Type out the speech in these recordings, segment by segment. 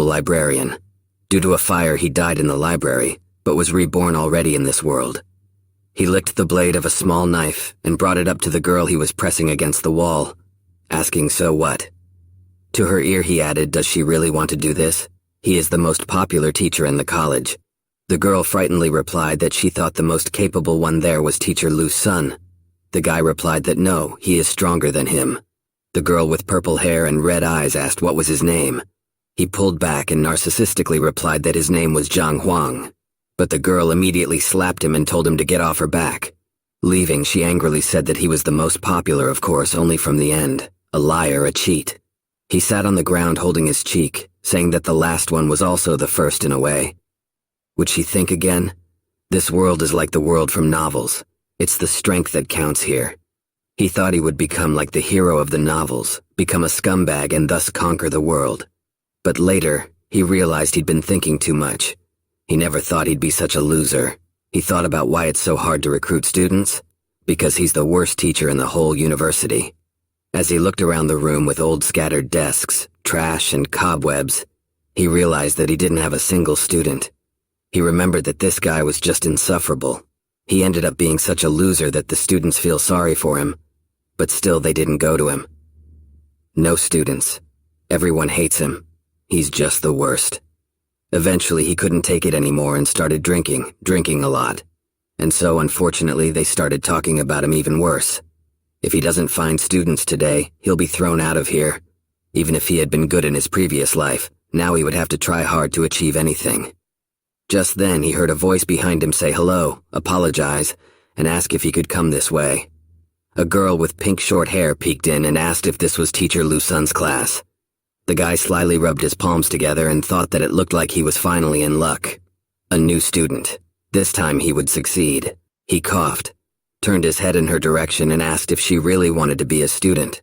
librarian. Due to a fire, he died in the library, but was reborn already in this world. He licked the blade of a small knife and brought it up to the girl he was pressing against the wall, asking, "So what?" To her ear he added, "Does she really want to do this? He is the most popular teacher in the college." The girl frightenedly replied that she thought the most capable one there was teacher Lu's son. The guy replied that no, he is stronger than him. The girl with purple hair and red eyes asked what was his name. He pulled back and narcissistically replied that his name was Zhang Xuan. But the girl immediately slapped him and told him to get off her back. Leaving, she angrily said that he was the most popular, of course, only from the end. A liar, a cheat. He sat on the ground holding his cheek, saying that the last one was also the first in a way. Would she think again? This world is like the world from novels. It's the strength that counts here. He thought he would become like the hero of the novels, become a scumbag and thus conquer the world. But later, he realized he'd been thinking too much. He never thought he'd be such a loser. He thought about why it's so hard to recruit students. Because he's the worst teacher in the whole university. As he looked around the room with old scattered desks, trash, and cobwebs, he realized that he didn't have a single student. He remembered that this guy was just insufferable. He ended up being such a loser that the students feel sorry for him, but still they didn't go to him. No students. Everyone hates him. He's just the worst. Eventually he couldn't take it anymore and started drinking a lot. And so, unfortunately, they started talking about him even worse. If he doesn't find students today, he'll be thrown out of here. Even if he had been good in his previous life, now he would have to try hard to achieve anything. Just then, he heard a voice behind him say hello, apologize, and ask if he could come this way. A girl with pink short hair peeked in and asked if this was teacher Lu Sun's class. The guy slyly rubbed his palms together and thought that it looked like he was finally in luck. A new student. This time he would succeed. He coughed, turned his head in her direction and asked if she really wanted to be a student.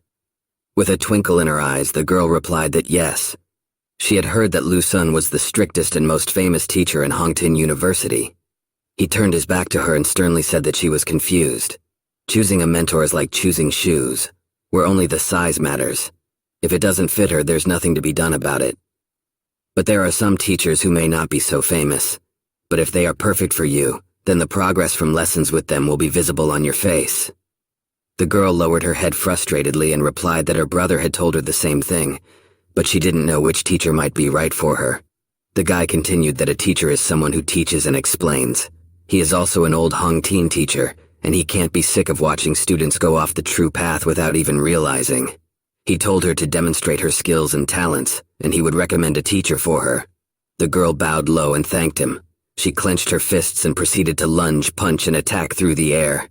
With a twinkle in her eyes, the girl replied that yes. She had heard that Lu Sun was the strictest and most famous teacher in Hongtin University. He turned his back to her and sternly said that she was confused. Choosing a mentor is like choosing shoes, where only the size matters. If it doesn't fit her, there's nothing to be done about it. But there are some teachers who may not be so famous. But if they are perfect for you, then the progress from lessons with them will be visible on your face. The girl lowered her head frustratedly and replied that her brother had told her the same thing, but she didn't know which teacher might be right for her. The guy continued that a teacher is someone who teaches and explains. He is also an old Hongtin teacher, and he can't be sick of watching students go off the true path without even realizing. He told her to demonstrate her skills and talents, and he would recommend a teacher for her. The girl bowed low and thanked him. She clenched her fists and proceeded to lunge, punch, and attack through the air.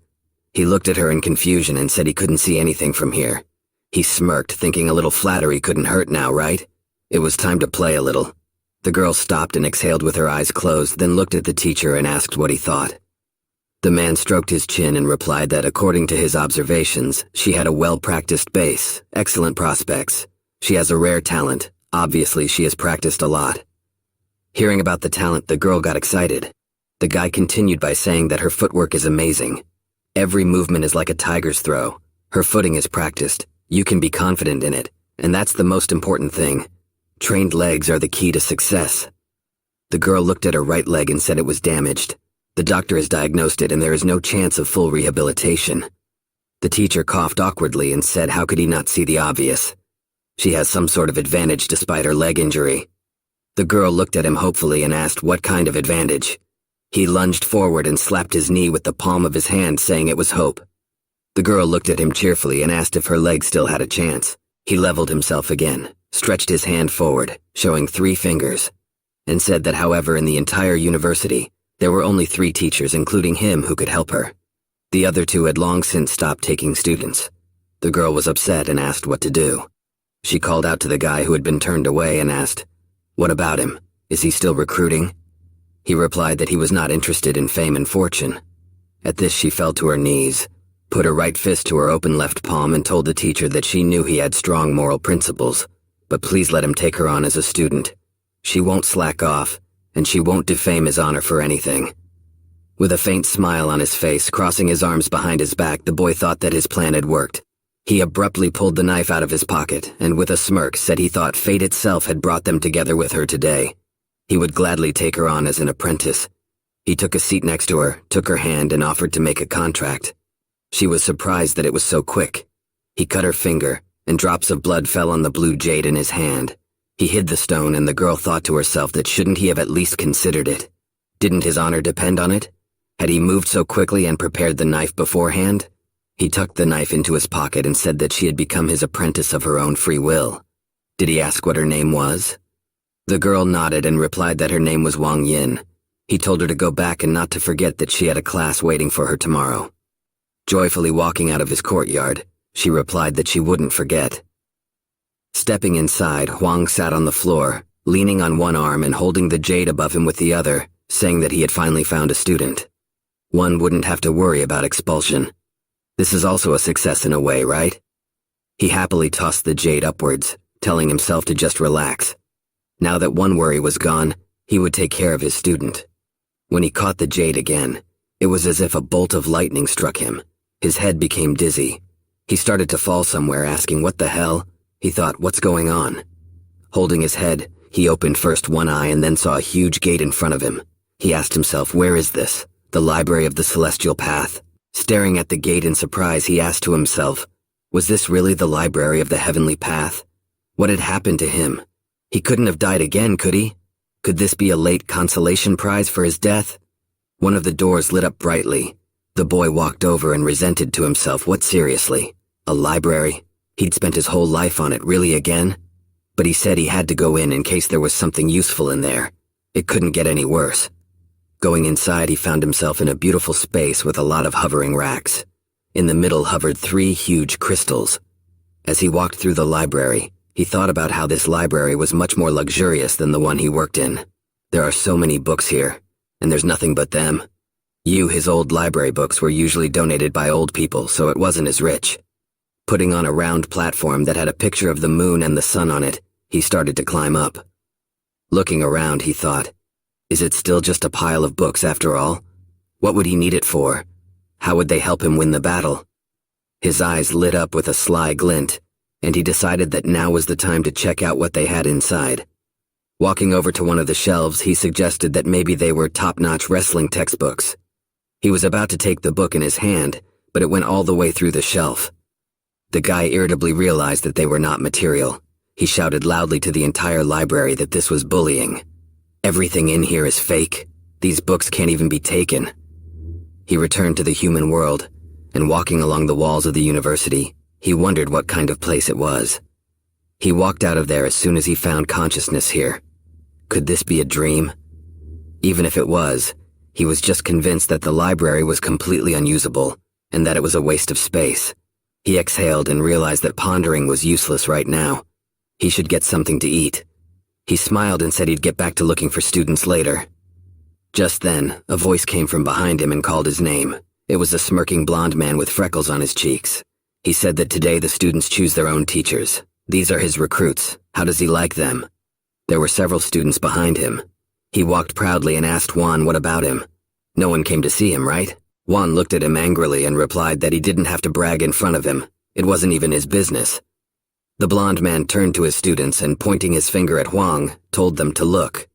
He looked at her in confusion and said he couldn't see anything from here. He smirked, thinking a little flattery couldn't hurt now, right? It was time to play a little. The girl stopped and exhaled with her eyes closed, then looked at the teacher and asked what he thought. The man stroked his chin and replied that according to his observations, she had a well-practiced base, excellent prospects. She has a rare talent. Obviously, she has practiced a lot. Hearing about the talent, the girl got excited. The guy continued by saying that her footwork is amazing. Every movement is like a tiger's throw. Her footing is practiced. You can be confident in it, and that's the most important thing. Trained legs are the key to success. The girl looked at her right leg and said it was damaged. The doctor has diagnosed it and there is no chance of full rehabilitation. The teacher coughed awkwardly and said how could he not see the obvious? She has some sort of advantage despite her leg injury. The girl looked at him hopefully and asked what kind of advantage. He lunged forward and slapped his knee with the palm of his hand, saying it was hope. The girl looked at him cheerfully and asked if her leg still had a chance. He leveled himself again, stretched his hand forward, showing 3 fingers, and said that however in the entire university, there were only 3 teachers, including him, who could help her. The other 2 had long since stopped taking students. The girl was upset and asked what to do. She called out to the guy who had been turned away and asked, "What about him? Is he still recruiting?" He replied that he was not interested in fame and fortune. At this she fell to her knees, put her right fist to her open left palm and told the teacher that she knew he had strong moral principles, but please let him take her on as a student. She won't slack off, and she won't defame his honor for anything. With a faint smile on his face, crossing his arms behind his back, the boy thought that his plan had worked. He abruptly pulled the knife out of his pocket and with a smirk said he thought fate itself had brought them together with her today. He would gladly take her on as an apprentice. He took a seat next to her, took her hand, and offered to make a contract. She was surprised that it was so quick. He cut her finger, and drops of blood fell on the blue jade in his hand. He hid the stone, and the girl thought to herself that shouldn't he have at least considered it? Didn't his honor depend on it? Had he moved so quickly and prepared the knife beforehand? He tucked the knife into his pocket and said that she had become his apprentice of her own free will. Did he ask what her name was? The girl nodded and replied that her name was Wang Yin. He told her to go back and not to forget that she had a class waiting for her tomorrow. Joyfully walking out of his courtyard, she replied that she wouldn't forget. Stepping inside, Huang sat on the floor, leaning on one arm and holding the jade above him with the other, saying that he had finally found a student. One wouldn't have to worry about expulsion. This is also a success in a way, right? He happily tossed the jade upwards, telling himself to just relax. Now that one worry was gone, he would take care of his student. When he caught the jade again, it was as if a bolt of lightning struck him. His head became dizzy. He started to fall somewhere, asking what the hell? He thought, what's going on? Holding his head, he opened first one eye and then saw a huge gate in front of him. He asked himself, where is this? The library of the celestial path? Staring at the gate in surprise, he asked to himself, was this really the library of the heavenly path? What had happened to him? He couldn't have died again, could he? Could this be a late consolation prize for his death? One of the doors lit up brightly. The boy walked over and resented to himself, what seriously? A library? He'd spent his whole life on it, really again? But he said he had to go in case there was something useful in there. It couldn't get any worse. Going inside, he found himself in a beautiful space with a lot of hovering racks. In the middle hovered 3 huge crystals. As he walked through the library, he thought about how this library was much more luxurious than the one he worked in. There are so many books here, and there's nothing but them. His old library books were usually donated by old people, so it wasn't as rich. Putting on a round platform that had a picture of the moon and the sun on it, he started to climb up. Looking around, he thought, is it still just a pile of books after all? What would he need it for? How would they help him win the battle? His eyes lit up with a sly glint, and he decided that now was the time to check out what they had inside. Walking over to one of the shelves, he suggested that maybe they were top-notch wrestling textbooks. He was about to take the book in his hand, but it went all the way through the shelf. The guy irritably realized that they were not material. He shouted loudly to the entire library that this was bullying. Everything in here is fake. These books can't even be taken. He returned to the human world, and walking along the walls of the university, he wondered what kind of place it was. He walked out of there as soon as he found consciousness here. Could this be a dream? Even if it was, he was just convinced that the library was completely unusable, and that it was a waste of space. He exhaled and realized that pondering was useless right now. He should get something to eat. He smiled and said he'd get back to looking for students later. Just then, a voice came from behind him and called his name. It was a smirking blonde man with freckles on his cheeks. He said that today the students choose their own teachers. These are his recruits. How does he like them? There were several students behind him. He walked proudly and asked Juan what about him. No one came to see him, right? Juan looked at him angrily and replied that he didn't have to brag in front of him. It wasn't even his business. The blonde man turned to his students and, pointing his finger at Huang, told them to look.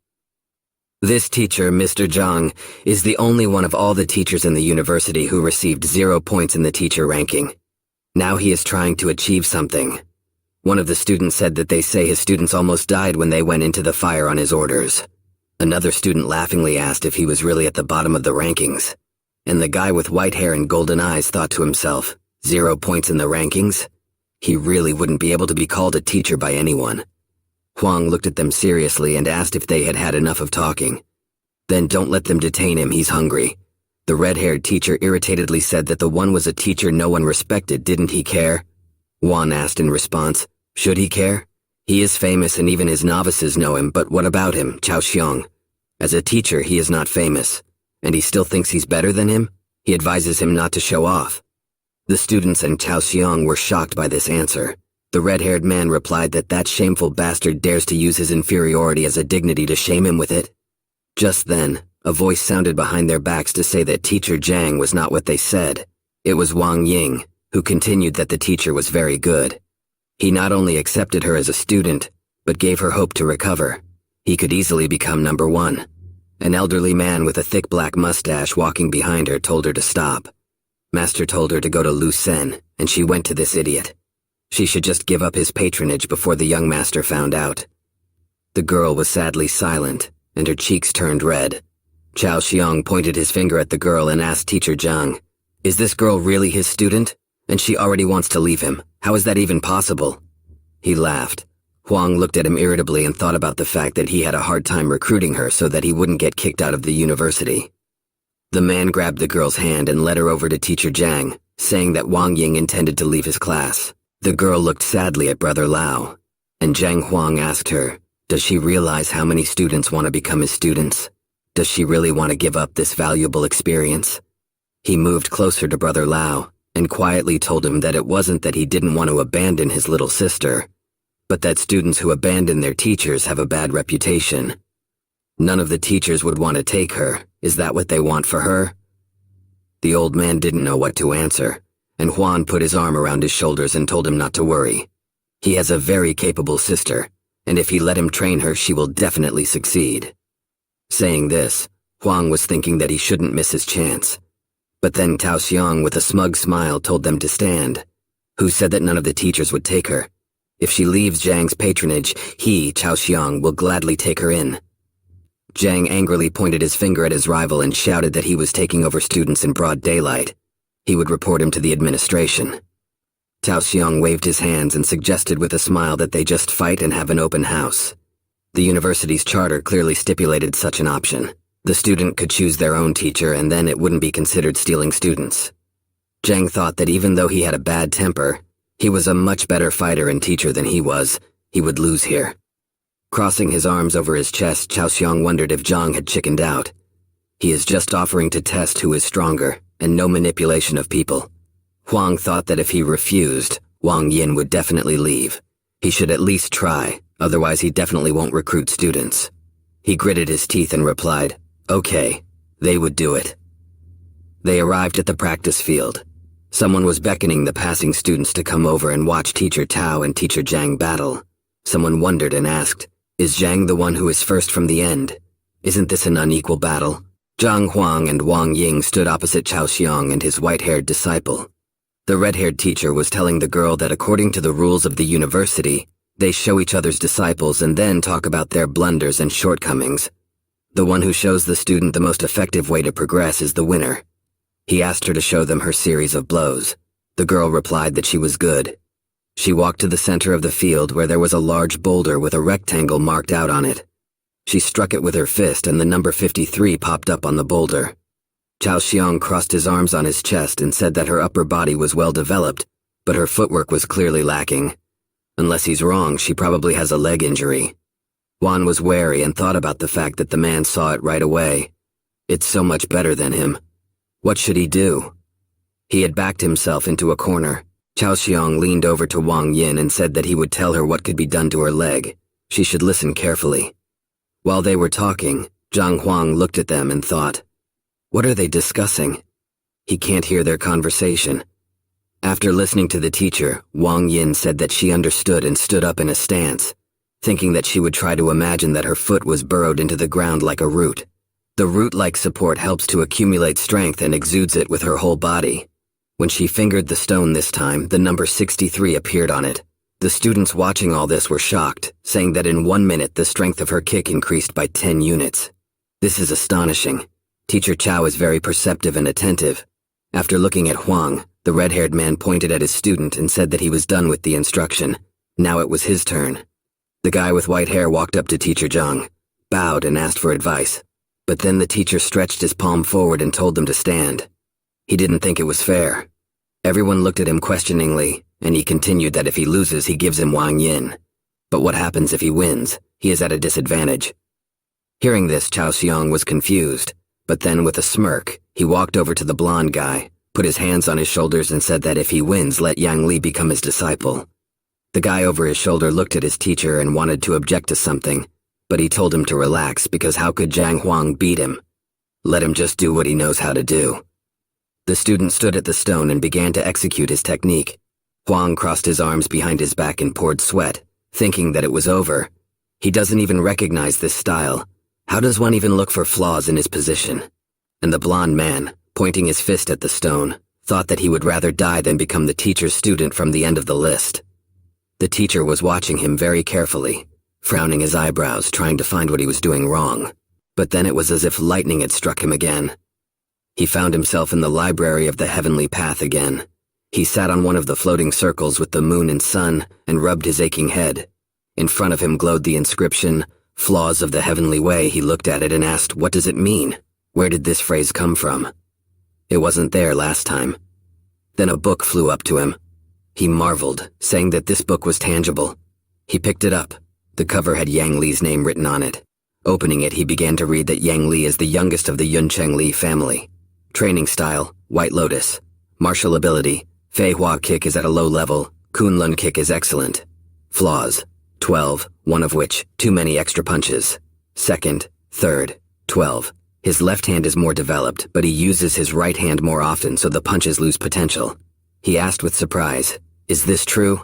This teacher, Mr. Zhang, is the only one of all the teachers in the university who received 0 points in the teacher ranking. Now he is trying to achieve something. One of the students said that they say his students almost died when they went into the fire on his orders. Another student laughingly asked if he was really at the bottom of the rankings. And the guy with white hair and golden eyes thought to himself, 0 points in the rankings? He really wouldn't be able to be called a teacher by anyone. Huang looked at them seriously and asked if they had had enough of talking. Then don't let them detain him, he's hungry. The red-haired teacher irritatedly said that the one was a teacher no one respected, didn't he care? Juan asked in response, should he care? He is famous and even his novices know him, but what about him, Chao Xiong? As a teacher, he is not famous. And he still thinks he's better than him? He advises him not to show off. The students and Chao Xiong were shocked by this answer. The red-haired man replied that that shameful bastard dares to use his inferiority as a dignity to shame him with it. Just then, a voice sounded behind their backs to say that Teacher Zhang was not what they said. It was Wang Ying, who continued that the teacher was very good. He not only accepted her as a student, but gave her hope to recover. He could easily become number one. An elderly man with a thick black mustache walking behind her told her to stop. Master told her to go to Lu Sen, and she went to this idiot. She should just give up his patronage before the young master found out. The girl was sadly silent, and her cheeks turned red. Chao Xiong pointed his finger at the girl and asked Teacher Zhang, "Is this girl really his student? And she already wants to leave him. How is that even possible?" He laughed. Huang looked at him irritably and thought about the fact that he had a hard time recruiting her so that he wouldn't get kicked out of the university. The man grabbed the girl's hand and led her over to Teacher Zhang, saying that Wang Ying intended to leave his class. The girl looked sadly at Brother Lao, and Zhang Huang asked her, does she realize how many students want to become his students? Does she really want to give up this valuable experience? He moved closer to Brother Lao and quietly told him that it wasn't that he didn't want to abandon his little sister, but that students who abandon their teachers have a bad reputation. None of the teachers would want to take her. Is that what they want for her? The old man didn't know what to answer, and Huan put his arm around his shoulders and told him not to worry. He has a very capable sister, and if he let him train her, she will definitely succeed. Saying this, Huang was thinking that he shouldn't miss his chance. But then Tao Xiong with a smug smile told them to stand. Who said that none of the teachers would take her? If she leaves Zhang's patronage, he, Chao Xiong, will gladly take her in. Zhang angrily pointed his finger at his rival and shouted that he was taking over students in broad daylight. He would report him to the administration. Tao Xiong waved his hands and suggested with a smile that they just fight and have an open house. The university's charter clearly stipulated such an option. The student could choose their own teacher and then it wouldn't be considered stealing students. Zhang thought that even though he had a bad temper, he was a much better fighter and teacher than he was. He would lose here. Crossing his arms over his chest, Chao Xiong wondered if Zhang had chickened out. He is just offering to test who is stronger, and no manipulation of people. Huang thought that if he refused, Wang Yin would definitely leave. He should at least try, otherwise he definitely won't recruit students. He gritted his teeth and replied, "Okay, they would do it." They arrived at the practice field. Someone was beckoning the passing students to come over and watch Teacher Tao and Teacher Zhang battle. Someone wondered and asked, "Is Zhang the one who is first from the end? Isn't this an unequal battle?" Zhang Huang and Wang Ying stood opposite Chao Xiong and his white-haired disciple. The red-haired teacher was telling the girl that according to the rules of the university, they show each other's disciples and then talk about their blunders and shortcomings. The one who shows the student the most effective way to progress is the winner. He asked her to show them her series of blows. The girl replied that she was good. She walked to the center of the field where there was a large boulder with a rectangle marked out on it. She struck it with her fist and the number 53 popped up on the boulder. Chao Xiong crossed his arms on his chest and said that her upper body was well developed, but her footwork was clearly lacking. Unless he's wrong, she probably has a leg injury. Juan was wary and thought about the fact that the man saw it right away. It's so much better than him. What should he do? He had backed himself into a corner. Chao Xiong leaned over to Wang Yin and said that he would tell her what could be done to her leg. She should listen carefully. While they were talking, Zhang Huang looked at them and thought, what are they discussing? He can't hear their conversation. After listening to the teacher, Wang Yin said that she understood and stood up in a stance, thinking that she would try to imagine that her foot was burrowed into the ground like a root. The root-like support helps to accumulate strength and exudes it with her whole body. When she fingered the stone this time, the number 63 appeared on it. The students watching all this were shocked, saying that in 1 minute the strength of her kick increased by 10 units. This is astonishing. Teacher Chao is very perceptive and attentive. After looking at Huang, the red-haired man pointed at his student and said that he was done with the instruction. Now it was his turn. The guy with white hair walked up to Teacher Zhang, bowed and asked for advice. But then the teacher stretched his palm forward and told them to stand. He didn't think it was fair. Everyone looked at him questioningly, and he continued that if he loses, he gives him Wang Yin. But what happens if he wins? He is at a disadvantage. Hearing this, Chao Xiong was confused, but then with a smirk, he walked over to the blonde guy, put his hands on his shoulders and said that if he wins, let Yang Li become his disciple. The guy over his shoulder looked at his teacher and wanted to object to something, but he told him to relax because how could Zhang Huang beat him? Let him just do what he knows how to do. The student stood at the stone and began to execute his technique. Huang crossed his arms behind his back and poured sweat, thinking that it was over. He doesn't even recognize this style. How does one even look for flaws in his position? And the blond man, pointing his fist at the stone, thought that he would rather die than become the teacher's student from the end of the list. The teacher was watching him very carefully, frowning his eyebrows, trying to find what he was doing wrong. But then it was as if lightning had struck him again. He found himself in the library of the heavenly path again. He sat on one of the floating circles with the moon and sun and rubbed his aching head. In front of him glowed the inscription, "Flaws of the Heavenly Way." He looked at it and asked, what does it mean? Where did this phrase come from? It wasn't there last time. Then a book flew up to him. He marveled, saying that this book was tangible. He picked it up. The cover had Yang Li's name written on it. Opening it, he began to read that Yang Li is the youngest of the Yuncheng Li family. Training style, White Lotus. Martial ability, Fei Hua kick is at a low level, Kunlun kick is excellent. Flaws, 12, one of which, too many extra punches. Second, third, 12. His left hand is more developed, but he uses his right hand more often so the punches lose potential. He asked with surprise, is this true?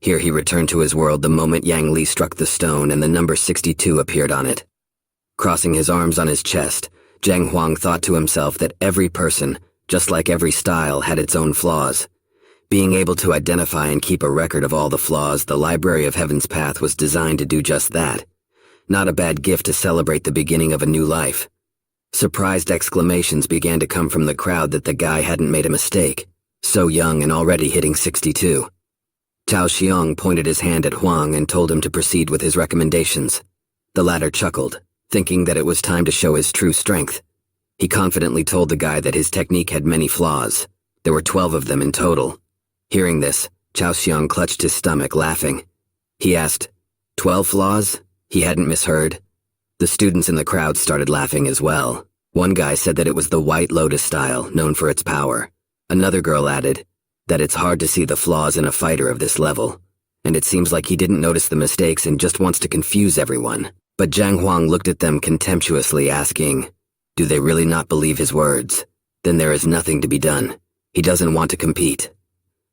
Here he returned to his world the moment Yang Li struck the stone and the number 62 appeared on it. Crossing his arms on his chest, Zhang Huang thought to himself that every person, just like every style, had its own flaws. Being able to identify and keep a record of all the flaws, the Library of Heaven's Path was designed to do just that. Not a bad gift to celebrate the beginning of a new life. Surprised exclamations began to come from the crowd that the guy hadn't made a mistake. So young and already hitting 62. Cao Xiong pointed his hand at Huang and told him to proceed with his recommendations. The latter chuckled, thinking that it was time to show his true strength. He confidently told the guy that his technique had many flaws. There were 12 of them in total. Hearing this, Cao Xiong clutched his stomach, laughing. He asked, 12 flaws? He hadn't misheard. The students in the crowd started laughing as well. One guy said that it was the White Lotus style, known for its power. Another girl added that it's hard to see the flaws in a fighter of this level, and it seems like he didn't notice the mistakes and just wants to confuse everyone. But Zhang Huang looked at them contemptuously, asking, do they really not believe his words? Then there is nothing to be done. He doesn't want to compete.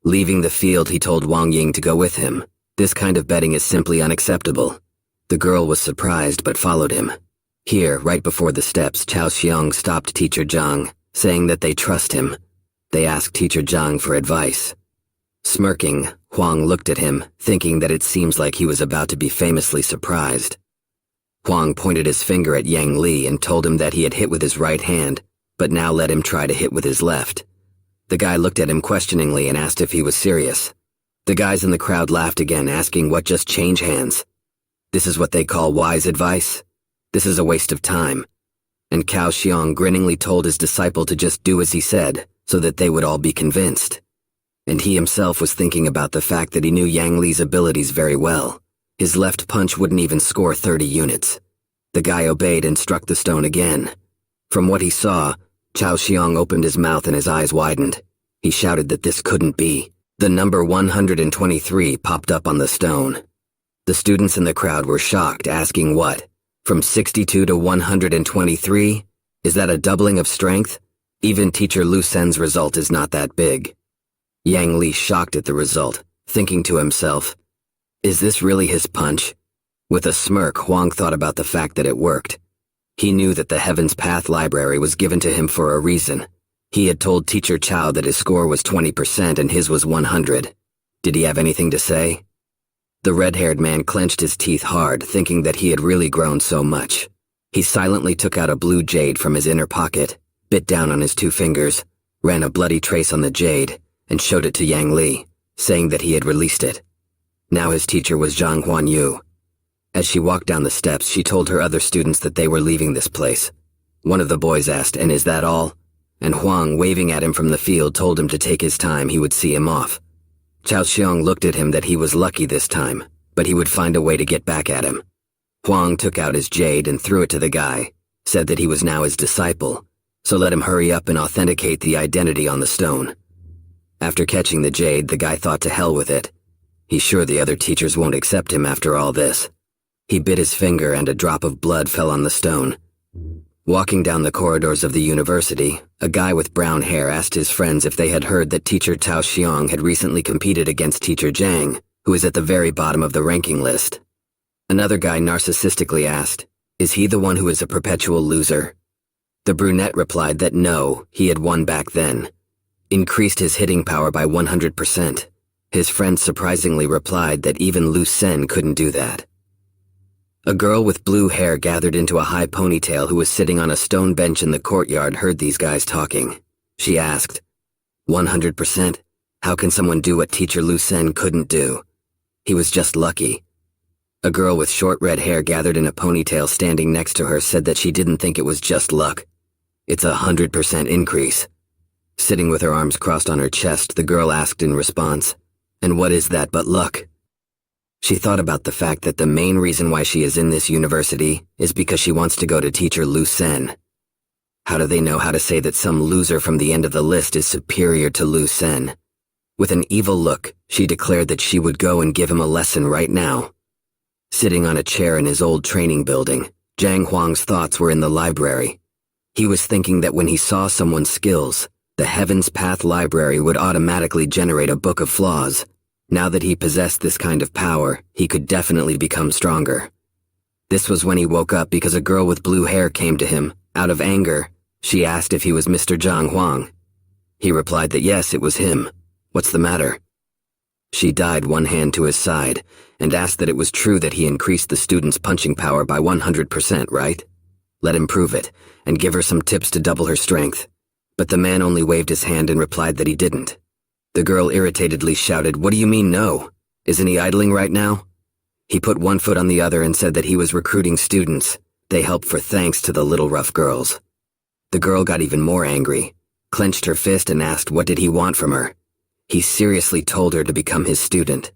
Leaving the field, he told Wang Ying to go with him. This kind of betting is simply unacceptable. The girl was surprised but followed him. Here, right before the steps, Cao Xiong stopped Teacher Zhang, saying that they trust him. They asked Teacher Zhang for advice. Smirking, Huang looked at him, thinking that it seems like he was about to be famously surprised. Huang pointed his finger at Yang Li and told him that he had hit with his right hand, but now let him try to hit with his left. The guy looked at him questioningly and asked if he was serious. The guys in the crowd laughed again, asking what just change hands. This is what they call wise advice? This is a waste of time. And Cao Xiong grinningly told his disciple to just do as he said, so that they would all be convinced. And he himself was thinking about the fact that he knew Yang Li's abilities very well. His left punch wouldn't even score 30 units. The guy obeyed and struck the stone again. From what he saw, Cao Xiong opened his mouth and his eyes widened. He shouted that this couldn't be. The number 123 popped up on the stone. The students in the crowd were shocked, asking what? From 62 to 123? Is that a doubling of strength? Even Teacher Lu Sen's result is not that big. Yang Li shocked at the result, thinking to himself, is this really his punch? With a smirk, Huang thought about the fact that it worked. He knew that the Heaven's Path library was given to him for a reason. He had told Teacher Chao that his score was 20% and his was 100. Did he have anything to say? The red-haired man clenched his teeth hard, thinking that he had really grown so much. He silently took out a blue jade from his inner pocket, bit down on his 2 fingers, ran a bloody trace on the jade, and showed it to Yang Li, saying that he had released it. Now his teacher was Zhang Huanyu. As she walked down the steps, she told her other students that they were leaving this place. One of the boys asked, and is that all? And Huang, waving at him from the field, told him to take his time, he would see him off. Cao Xiong looked at him that he was lucky this time, but he would find a way to get back at him. Huang took out his jade and threw it to the guy, said that he was now his disciple, so let him hurry up and authenticate the identity on the stone. After catching the jade, the guy thought to hell with it. He's sure the other teachers won't accept him after all this. He bit his finger and a drop of blood fell on the stone. Walking down the corridors of the university, a guy with brown hair asked his friends if they had heard that teacher Tao Xiong had recently competed against teacher Zhang, who is at the very bottom of the ranking list. Another guy narcissistically asked, "Is he the one who is a perpetual loser?" The brunette replied that no, he had won back then. Increased his hitting power by 100%. His friend surprisingly replied that even Lu Sen couldn't do that. A girl with blue hair gathered into a high ponytail who was sitting on a stone bench in the courtyard heard these guys talking. She asked, 100%? How can someone do what teacher Lu Sen couldn't do? He was just lucky. A girl with short red hair gathered in a ponytail standing next to her said that she didn't think it was just luck. It's 100% increase. Sitting with her arms crossed on her chest, the girl asked in response, "And what is that but luck?" She thought about the fact that the main reason why she is in this university is because she wants to go to teacher Lu Sen. How do they know how to say that some loser from the end of the list is superior to Lu Sen? With an evil look, she declared that she would go and give him a lesson right now. Sitting on a chair in his old training building, Zhang Huang's thoughts were in the library. He was thinking that when he saw someone's skills, the Heaven's Path library would automatically generate a book of flaws. Now that he possessed this kind of power, he could definitely become stronger. This was when he woke up because a girl with blue hair came to him. Out of anger, she asked if he was Mr. Zhang Huang. He replied that yes, it was him. What's the matter? She died one hand to his side and asked that it was true that he increased the student's punching power by 100%, right? Let him prove it, and give her some tips to double her strength. But the man only waved his hand and replied that he didn't. The girl irritatedly shouted, "What do you mean no? Isn't he idling right now?" He put one foot on the other and said that he was recruiting students. They help for thanks to the little rough girls. The girl got even more angry, clenched her fist and asked what did he want from her. He seriously told her to become his student.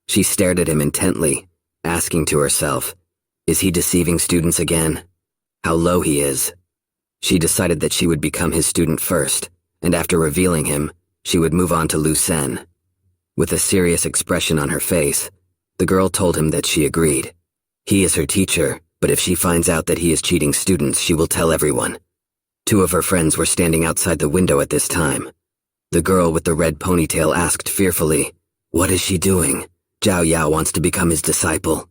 She stared at him intently, asking to herself, is he deceiving students again? How low he is. She decided that she would become his student first, and after revealing him, she would move on to Lu Sen. With a serious expression on her face, the girl told him that she agreed. He is her teacher, but if she finds out that he is cheating students, she will tell everyone. Two of her friends were standing outside the window at this time. The girl with the red ponytail asked fearfully, "What is she doing? Zhao Yao wants to become his disciple."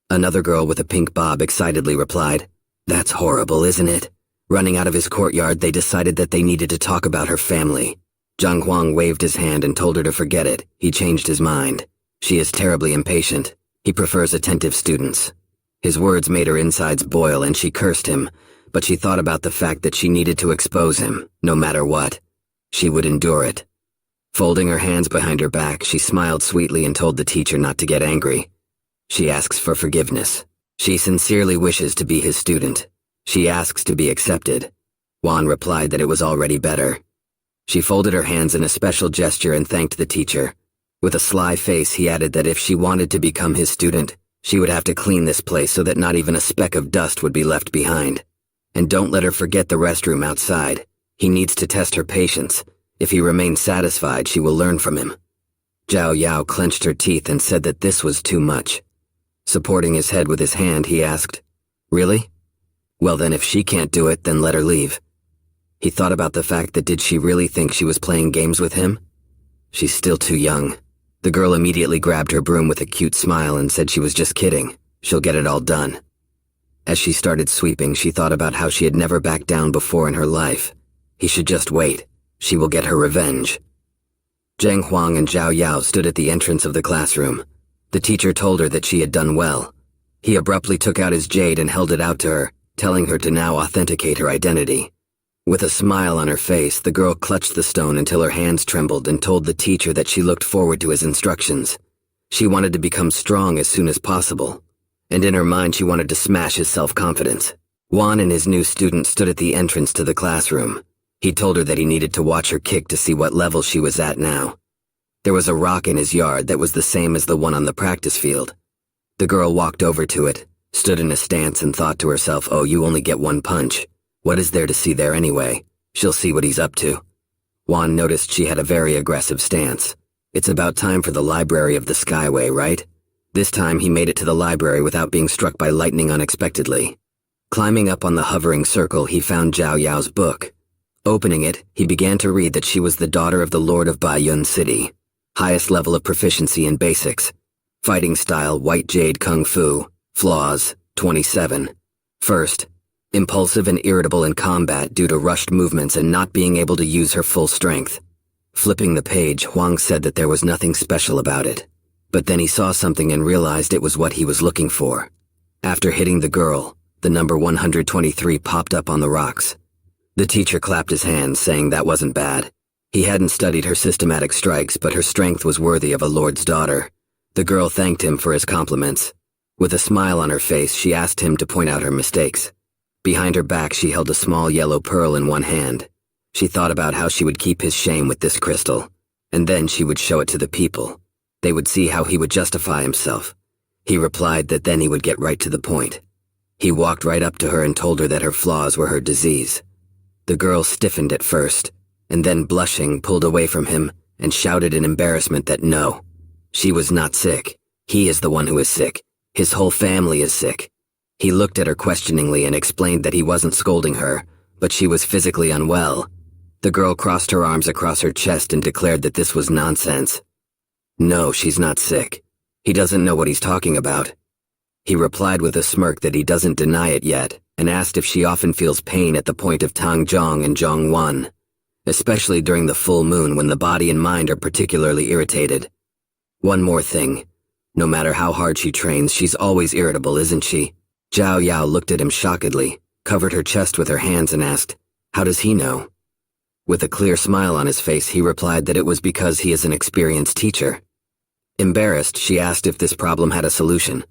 Another girl with a pink bob excitedly replied, "That's horrible, isn't it?" Running out of his courtyard, they decided that they needed to talk about her family. Zhang Huang waved his hand and told her to forget it. He changed his mind. She is terribly impatient. He prefers attentive students. His words made her insides boil and she cursed him, but she thought about the fact that she needed to expose him, no matter what. She would endure it. Folding her hands behind her back, she smiled sweetly and told the teacher not to get angry. She asks for forgiveness. She sincerely wishes to be his student. She asks to be accepted. Juan replied that it was already better. She folded her hands in a special gesture and thanked the teacher. With a sly face, he added that if she wanted to become his student, she would have to clean this place so that not even a speck of dust would be left behind. And don't let her forget the restroom outside. He needs to test her patience. If he remains satisfied, she will learn from him. Zhao Yao clenched her teeth and said that this was too much. Supporting his head with his hand, he asked, "Really? Well then, if she can't do it, then let her leave." He thought about the fact that did she really think she was playing games with him? She's still too young. The girl immediately grabbed her broom with a cute smile and said she was just kidding. She'll get it all done. As she started sweeping, she thought about how she had never backed down before in her life. He should just wait. She will get her revenge. Zhang Huang and Zhao Yao stood at the entrance of the classroom. The teacher told her that she had done well. He abruptly took out his jade and held it out to her, telling her to now authenticate her identity. With a smile on her face, the girl clutched the stone until her hands trembled and told the teacher that she looked forward to his instructions. She wanted to become strong as soon as possible, and in her mind she wanted to smash his self-confidence. Juan and his new student stood at the entrance to the classroom. He told her that he needed to watch her kick to see what level she was at now. There was a rock in his yard that was the same as the one on the practice field. The girl walked over to it, stood in a stance and thought to herself, oh, you only get one punch. What is there to see there anyway? She'll see what he's up to. Juan noticed she had a very aggressive stance. It's about time for the library of the Skyway, right? This time he made it to the library without being struck by lightning unexpectedly. Climbing up on the hovering circle, he found Zhao Yao's book. Opening it, he began to read that she was the daughter of the Lord of Baiyun City. Highest level of proficiency in basics. Fighting style, White Jade Kung Fu. Flaws, 27. First, impulsive and irritable in combat due to rushed movements and not being able to use her full strength. Flipping the page, Huang said that there was nothing special about it. But then he saw something and realized it was what he was looking for. After hitting the girl, the number 123 popped up on the rocks. The teacher clapped his hands, saying that wasn't bad. He hadn't studied her systematic strikes, but her strength was worthy of a lord's daughter. The girl thanked him for his compliments. With a smile on her face, she asked him to point out her mistakes. Behind her back, she held a small yellow pearl in one hand. She thought about how she would keep his shame with this crystal, and then she would show it to the people. They would see how he would justify himself. He replied that then he would get right to the point. He walked right up to her and told her that her flaws were her disease. The girl stiffened at first, and then blushing, pulled away from him and shouted in embarrassment that no, she was not sick. He is the one who is sick. His whole family is sick. He looked at her questioningly and explained that he wasn't scolding her, but she was physically unwell. The girl crossed her arms across her chest and declared that this was nonsense. No, she's not sick. He doesn't know what he's talking about. He replied with a smirk that he doesn't deny it yet, and asked if she often feels pain at the point of Tangzhong and Zhongwan, especially during the full moon when the body and mind are particularly irritated. One more thing. No matter how hard she trains, she's always irritable, isn't she? Zhao Yao looked at him shockedly, covered her chest with her hands and asked, how does he know? With a clear smile on his face, he replied that it was because he is an experienced teacher. Embarrassed, she asked if this problem had a solution.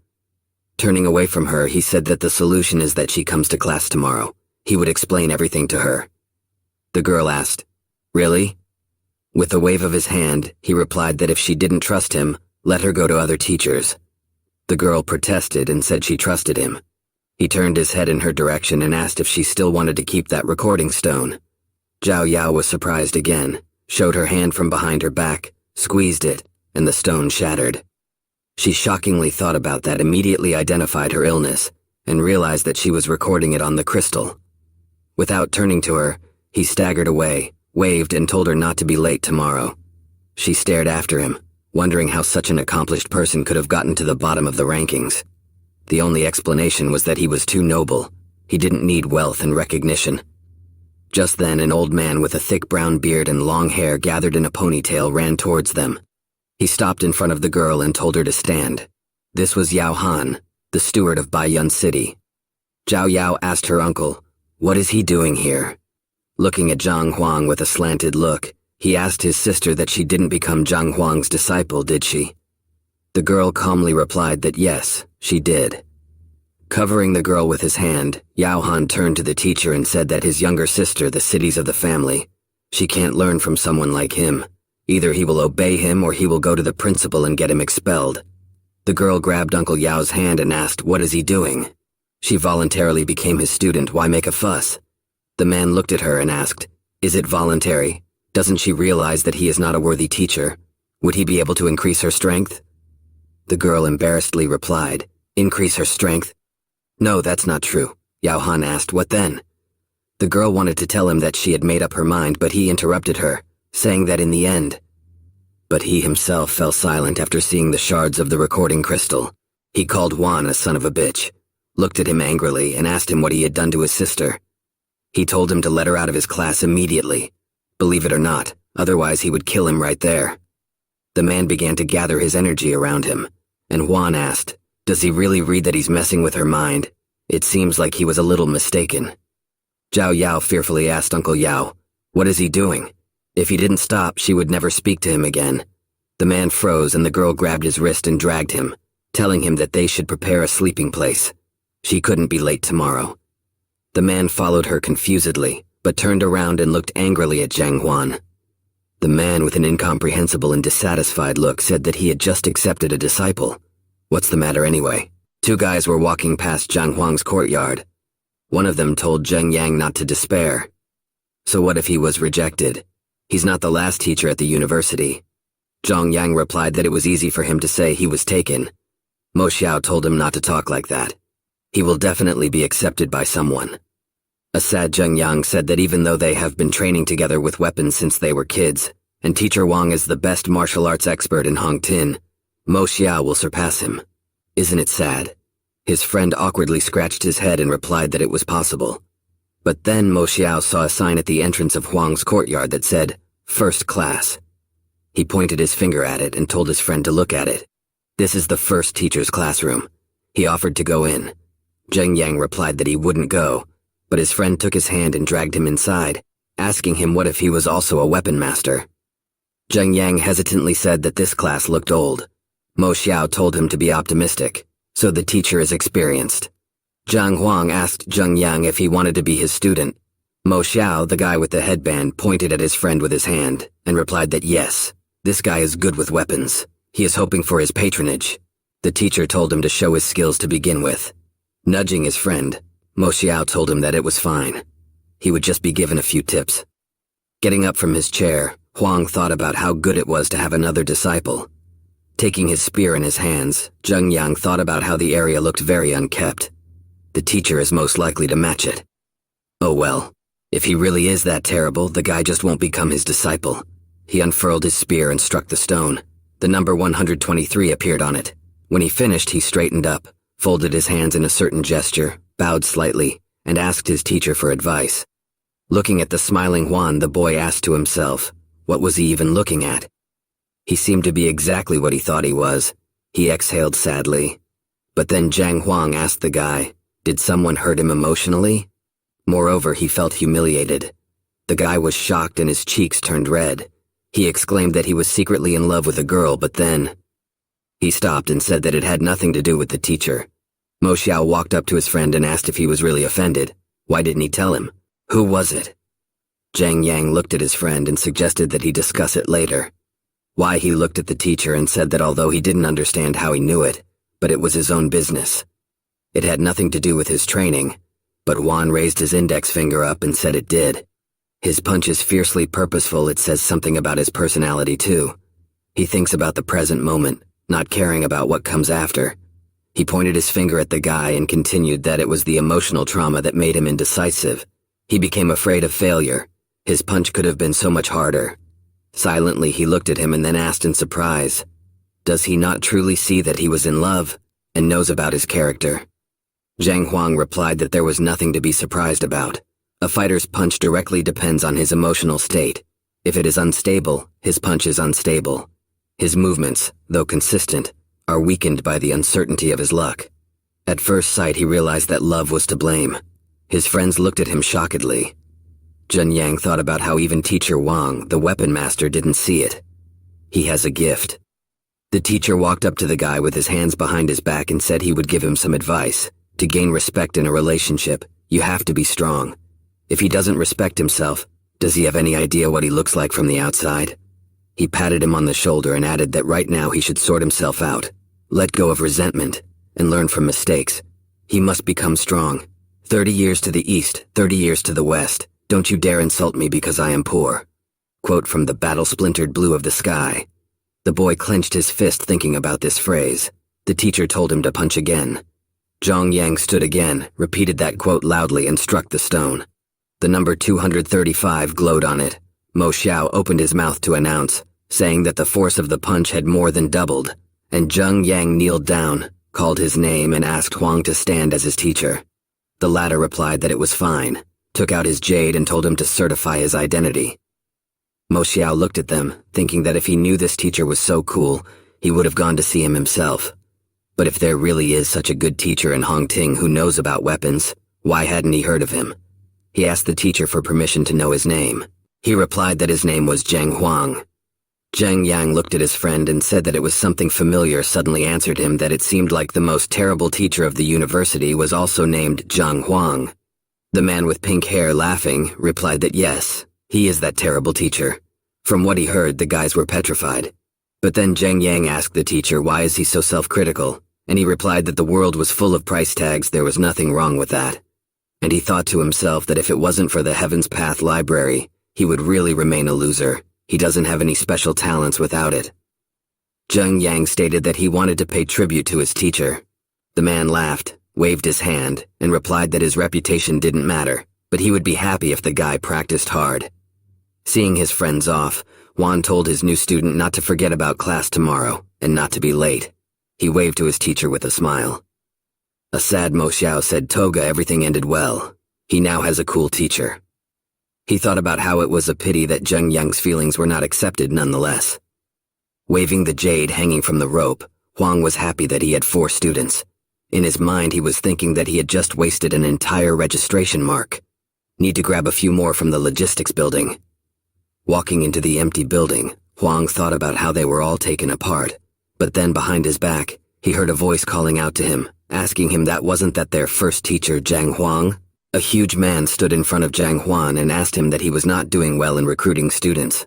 Turning away from her, he said that the solution is that she comes to class tomorrow. He would explain everything to her. The girl asked, really? With a wave of his hand, he replied that if she didn't trust him, let her go to other teachers. The girl protested and said she trusted him. He turned his head in her direction and asked if she still wanted to keep that recording stone. Zhao Yao was surprised again, showed her hand from behind her back, squeezed it, and the stone shattered. She shockingly thought about that, immediately identified her illness, and realized that she was recording it on the crystal. Without turning to her, he staggered away, waved, and told her not to be late tomorrow. She stared after him, wondering how such an accomplished person could have gotten to the bottom of the rankings. The only explanation was that he was too noble. He didn't need wealth and recognition. Just then, an old man with a thick brown beard and long hair gathered in a ponytail ran towards them. He stopped in front of the girl and told her to stand. This was Yao Han, the steward of Baiyun City. Zhao Yao asked her uncle, what is he doing here? Looking at Zhang Huang with a slanted look, he asked his sister that she didn't become Zhang Huang's disciple, did she? The girl calmly replied that yes, she did. Covering the girl with his hand, Yao Han turned to the teacher and said that his younger sister, the cities of the family, she can't learn from someone like him. Either he will obey him or he will go to the principal and get him expelled. The girl grabbed Uncle Yao's hand and asked, what is he doing? She voluntarily became his student, why make a fuss? The man looked at her and asked, is it voluntary? Doesn't she realize that he is not a worthy teacher? Would he be able to increase her strength? The girl embarrassedly replied, increase her strength? No, that's not true. Yao Han asked, what then? The girl wanted to tell him that she had made up her mind, but he interrupted her, saying that in the end. But he himself fell silent after seeing the shards of the recording crystal. He called Juan a son of a bitch, looked at him angrily, and asked him what he had done to his sister. He told him to let her out of his class immediately. Believe it or not, otherwise he would kill him right there. The man began to gather his energy around him, and Juan asked, does he really read that he's messing with her mind? It seems like he was a little mistaken. Zhao Yao fearfully asked Uncle Yao, what is he doing? If he didn't stop, she would never speak to him again. The man froze and the girl grabbed his wrist and dragged him, telling him that they should prepare a sleeping place. She couldn't be late tomorrow. The man followed her confusedly, but turned around and looked angrily at Zhang Xuan. The man with an incomprehensible and dissatisfied look said that he had just accepted a disciple. What's the matter anyway? Two guys were walking past Zhang Huang's courtyard. One of them told Zheng Yang not to despair. So what if he was rejected? He's not the last teacher at the university. Zhang Yang replied that it was easy for him to say he was taken. Mo Xiao told him not to talk like that. He will definitely be accepted by someone. A sad Zhang Yang said that even though they have been training together with weapons since they were kids, and Teacher Wang is the best martial arts expert in Hongtin, Mo Xiao will surpass him. Isn't it sad? His friend awkwardly scratched his head and replied that it was possible. But then Mo Xiao saw a sign at the entrance of Huang's courtyard that said, "First class." He pointed his finger at it and told his friend to look at it. "This is the first teacher's classroom." He offered to go in. Zhang Yang replied that he wouldn't go, but his friend took his hand and dragged him inside, asking him what if he was also a weapon master. Zhang Yang hesitantly said that this class looked old. Mo Xiao told him to be optimistic, so the teacher is experienced. Zhang Huang asked Zhang Yang if he wanted to be his student. Mo Xiao, the guy with the headband, pointed at his friend with his hand and replied that yes, this guy is good with weapons. He is hoping for his patronage. The teacher told him to show his skills to begin with. Nudging his friend, Mo Xiao told him that it was fine. He would just be given a few tips. Getting up from his chair, Huang thought about how good it was to have another disciple. Taking his spear in his hands, Zhang Yang thought about how the area looked very unkept. The teacher is most likely to match it. Oh well, if he really is that terrible, the guy just won't become his disciple. He unfurled his spear and struck the stone. The number 123 appeared on it. When he finished, he straightened up, folded his hands in a certain gesture, bowed slightly, and asked his teacher for advice. Looking at the smiling Juan, the boy asked to himself, what was he even looking at? He seemed to be exactly what he thought he was. He exhaled sadly. But then Zhang Huang asked the guy, did someone hurt him emotionally? Moreover, he felt humiliated. The guy was shocked and his cheeks turned red. He exclaimed that he was secretly in love with a girl, but then he stopped and said that it had nothing to do with the teacher. Mo Xiao walked up to his friend and asked if he was really offended. Why didn't he tell him? Who was it? Zhang Yang looked at his friend and suggested that he discuss it later. Why, he looked at the teacher and said that although he didn't understand how he knew it, but it was his own business. It had nothing to do with his training, but Juan raised his index finger up and said it did. His punch is fiercely purposeful. It says something about his personality too. He thinks about the present moment, not caring about what comes after. He pointed his finger at the guy and continued that it was the emotional trauma that made him indecisive. He became afraid of failure. His punch could have been so much harder. Silently, he looked at him and then asked in surprise, does he not truly see that he was in love and knows about his character? Zhang Huang replied that there was nothing to be surprised about. A fighter's punch directly depends on his emotional state. If it is unstable, his punch is unstable. His movements, though consistent, are weakened by the uncertainty of his luck. At first sight, he realized that love was to blame. His friends looked at him shockedly. Zhang Yang thought about how even Teacher Wang, the weapon master, didn't see it. He has a gift. The teacher walked up to the guy with his hands behind his back and said he would give him some advice. To gain respect in a relationship, you have to be strong. If he doesn't respect himself, does he have any idea what he looks like from the outside? He patted him on the shoulder and added that right now he should sort himself out, let go of resentment, and learn from mistakes. He must become strong. 30 years to the east, 30 years to the west. Don't you dare insult me because I am poor. Quote from the battle-splintered blue of the sky. The boy clenched his fist thinking about this phrase. The teacher told him to punch again. Zhang Yang stood again, repeated that quote loudly and struck the stone. The number 235 glowed on it. Mo Xiao opened his mouth to announce, saying that the force of the punch had more than doubled, and Zhang Yang kneeled down, called his name and asked Huang to stand as his teacher. The latter replied that it was fine, took out his jade and told him to certify his identity. Mo Xiao looked at them, thinking that if he knew this teacher was so cool, he would have gone to see him himself. But if there really is such a good teacher in Hongting who knows about weapons, why hadn't he heard of him? He asked the teacher for permission to know his name. He replied that his name was Zhang Huang. Zhang Yang looked at his friend and said that it was something familiar, suddenly answered him that it seemed like the most terrible teacher of the university was also named Zhang Huang. The man with pink hair, laughing, replied that yes, he is that terrible teacher. From what he heard, the guys were petrified. But then Zhang Yang asked the teacher why is he so self-critical, and he replied that the world was full of price tags, there was nothing wrong with that. And he thought to himself that if it wasn't for the Heaven's Path library, he would really remain a loser. He doesn't have any special talents without it. Zhang Yang stated that he wanted to pay tribute to his teacher. The man laughed, waved his hand, and replied that his reputation didn't matter, but he would be happy if the guy practiced hard. Seeing his friends off, Juan told his new student not to forget about class tomorrow, and not to be late. He waved to his teacher with a smile. A sad Mo Xiao said Toga everything ended well. He now has a cool teacher. He thought about how it was a pity that Zheng Yang's feelings were not accepted nonetheless. Waving the jade hanging from the rope, Huang was happy that he had 4 students. In his mind, he was thinking that he had just wasted an entire registration mark. Need to grab a few more from the logistics building. Walking into the empty building, Huang thought about how they were all taken apart, but then behind his back, he heard a voice calling out to him, asking him wasn't that their first teacher, Zhang Huang? A huge man stood in front of Zhang Xuan and asked him that he was not doing well in recruiting students.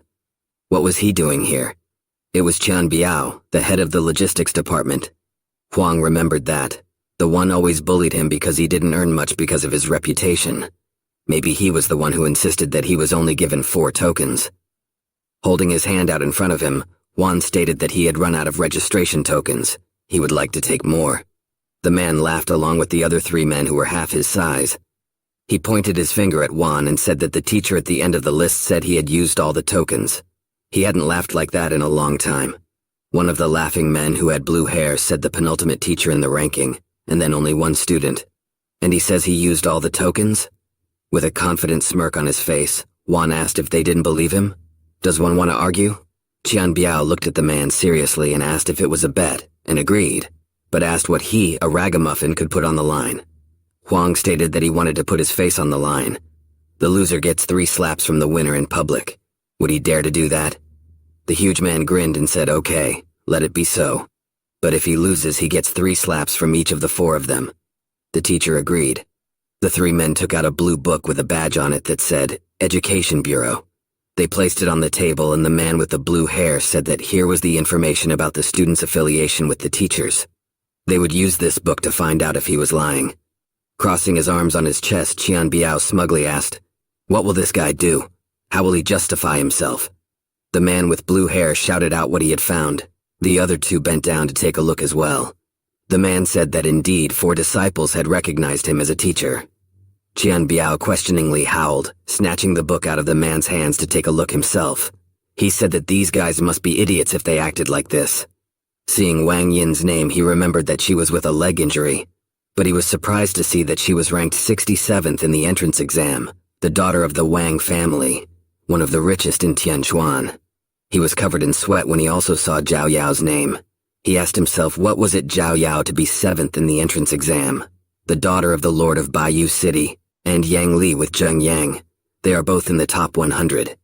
What was he doing here? It was Qian Biao, the head of the logistics department. Huang remembered that. The one always bullied him because he didn't earn much because of his reputation. Maybe he was the one who insisted that he was only given 4 tokens. Holding his hand out in front of him, Juan stated that he had run out of registration tokens. He would like to take more. The man laughed along with the other 3 men who were half his size. He pointed his finger at Juan and said that the teacher at the end of the list said he had used all the tokens. He hadn't laughed like that in a long time. One of the laughing men who had blue hair said the penultimate teacher in the ranking, and then only 1 student. And he says he used all the tokens? With a confident smirk on his face, Juan asked if they didn't believe him. Does one want to argue? Qian Biao looked at the man seriously and asked if it was a bet, and agreed, but asked what he, a ragamuffin, could put on the line. Huang stated that he wanted to put his face on the line. The loser gets 3 slaps from the winner in public. Would he dare to do that? The huge man grinned and said, okay, let it be so. But if he loses, he gets 3 slaps from each of the 4 of them. The teacher agreed. The 3 men took out a blue book with a badge on it that said, Education Bureau. They placed it on the table, and the man with the blue hair said that here was the information about the students' affiliation with the teachers. They would use this book to find out if he was lying. Crossing his arms on his chest, Qian Biao smugly asked, what will this guy do? How will he justify himself? The man with blue hair shouted out what he had found. The other 2 bent down to take a look as well. The man said that indeed 4 disciples had recognized him as a teacher. Qian Biao questioningly howled, snatching the book out of the man's hands to take a look himself. He said that these guys must be idiots if they acted like this. Seeing Wang Yin's name, he remembered that she was with a leg injury, but he was surprised to see that she was ranked 67th in the entrance exam, the daughter of the Wang family, one of the richest in Tianchuan. He was covered in sweat when he also saw Zhao Yao's name. He asked himself what was it Zhao Yao to be 7th in the entrance exam, the daughter of the Lord of Baiyu City, and Yang Li with Zheng Yang. They are both in the top 100.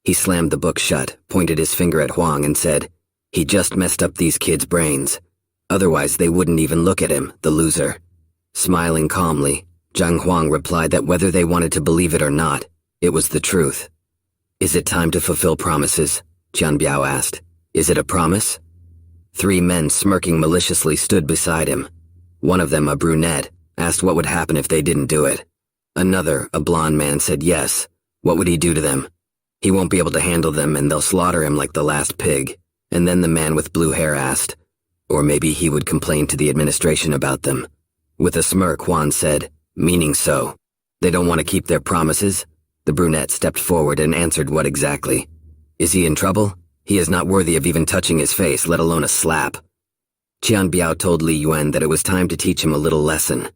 He slammed the book shut, pointed his finger at Huang and said, he just messed up these kids' brains. Otherwise they wouldn't even look at him, the loser. Smiling calmly, Zhang Huang replied that whether they wanted to believe it or not, it was the truth. Is it time to fulfill promises? Qian Biao asked. Is it a promise? 3 men smirking maliciously stood beside him. One of them, a brunette, asked what would happen if they didn't do it. Another, a blonde man, said yes. What would he do to them? He won't be able to handle them and they'll slaughter him like the last pig. And then the man with blue hair asked, or maybe he would complain to the administration about them. With a smirk, Juan said, meaning so. They don't want to keep their promises? The brunette stepped forward and answered what exactly. Is he in trouble? He is not worthy of even touching his face, let alone a slap. Qian Biao told Li Yuan that it was time to teach him a little lesson.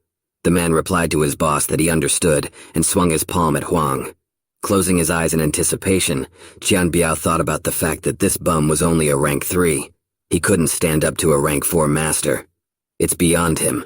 The man replied to his boss that he understood and swung his palm at Huang. Closing his eyes in anticipation, Qian Biao thought about the fact that this bum was only a rank 3. He couldn't stand up to a rank 4 master. It's beyond him.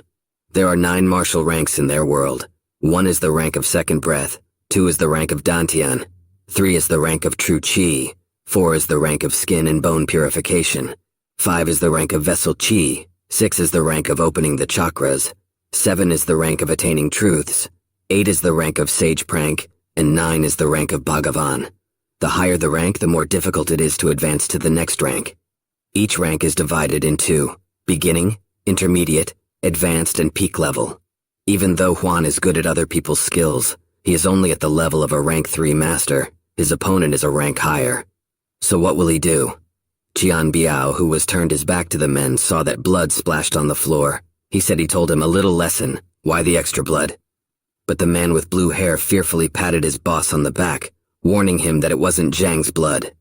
There are 9 martial ranks in their world. 1 is the rank of second breath, 2 is the rank of dantian, 3 is the rank of true qi, 4 is the rank of skin and bone purification, 5 is the rank of vessel qi, 6 is the rank of opening the chakras, 7 is the rank of attaining truths, 8 is the rank of sage prank, and 9 is the rank of Bhagavan. The higher the rank, the more difficult it is to advance to the next rank. Each rank is divided into beginning, intermediate, advanced, and peak level. Even though Juan is good at other people's skills, he is only at the level of a rank 3 master. His opponent is a rank higher. So what will he do? Qian Biao, who was turned his back to the men, saw that blood splashed on the floor. He said he told him a little lesson, why the extra blood. But the man with blue hair fearfully patted his boss on the back, warning him that it wasn't Zhang's blood.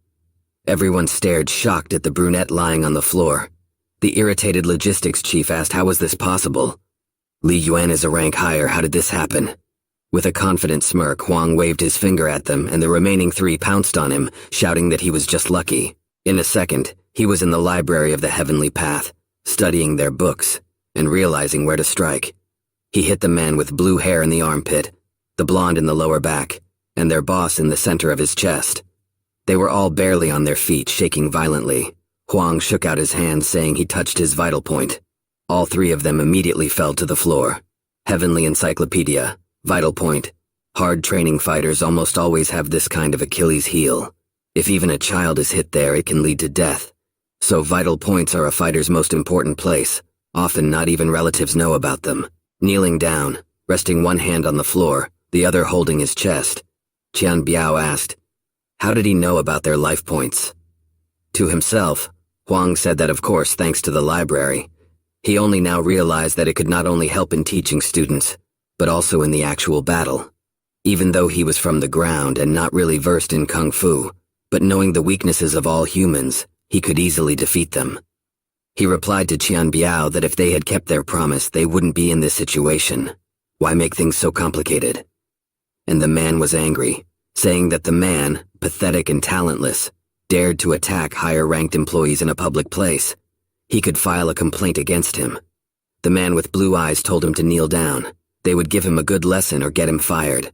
Everyone stared shocked at the brunette lying on the floor. The irritated logistics chief asked how was this possible. Li Yuan is a rank higher, how did this happen? With a confident smirk, Huang waved his finger at them and the remaining 3 pounced on him, shouting that he was just lucky. In a second, he was in the library of the Heavenly Path, studying their books, and realizing where to strike. He hit the man with blue hair in the armpit, the blonde in the lower back, and their boss in the center of his chest. They were all barely on their feet, shaking violently. Huang shook out his hand, saying he touched his vital point. All 3 of them immediately fell to the floor. Heavenly Encyclopedia, vital point. Hard training fighters almost always have this kind of Achilles heel. If even a child is hit there, it can lead to death. So vital points are a fighter's most important place. Often not even relatives know about them. Kneeling down, resting one hand on the floor, the other holding his chest, Qian Biao asked, how did he know about their life points? To himself, Huang said that of course thanks to the library. He only now realized that it could not only help in teaching students, but also in the actual battle. Even though he was from the ground and not really versed in kung fu, but knowing the weaknesses of all humans, he could easily defeat them. He replied to Qian Biao that if they had kept their promise, they wouldn't be in this situation. Why make things so complicated? And the man was angry, saying that the man, pathetic and talentless, dared to attack higher-ranked employees in a public place. He could file a complaint against him. The man with blue eyes told him to kneel down. They would give him a good lesson or get him fired.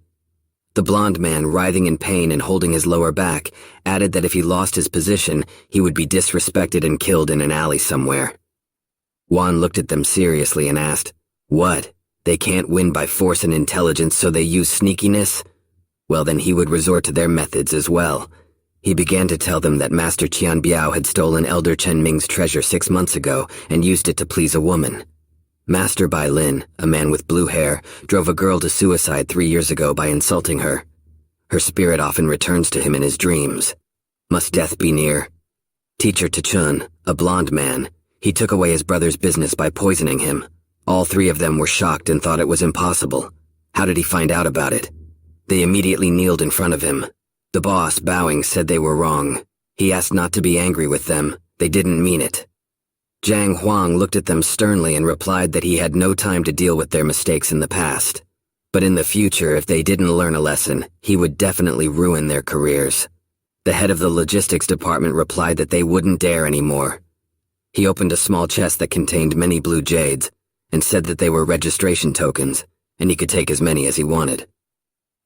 The blonde man, writhing in pain and holding his lower back, added that if he lost his position, he would be disrespected and killed in an alley somewhere. Juan looked at them seriously and asked, what? They can't win by force and intelligence, so they use sneakiness? Well, then he would resort to their methods as well. He began to tell them that Master Qian Biao had stolen Elder Chen Ming's treasure 6 months ago and used it to please a woman. Master Bai Lin, a man with blue hair, drove a girl to suicide 3 years ago by insulting her. Her spirit often returns to him in his dreams. Must death be near? Teacher Chun, a blonde man, he took away his brother's business by poisoning him. All 3 of them were shocked and thought it was impossible. How did he find out about it? They immediately kneeled in front of him. The boss, bowing, said they were wrong. He asked not to be angry with them. They didn't mean it. Zhang Huang looked at them sternly and replied that he had no time to deal with their mistakes in the past. But in the future, if they didn't learn a lesson, he would definitely ruin their careers. The head of the logistics department replied that they wouldn't dare anymore. He opened a small chest that contained many blue jades and said that they were registration tokens, and he could take as many as he wanted.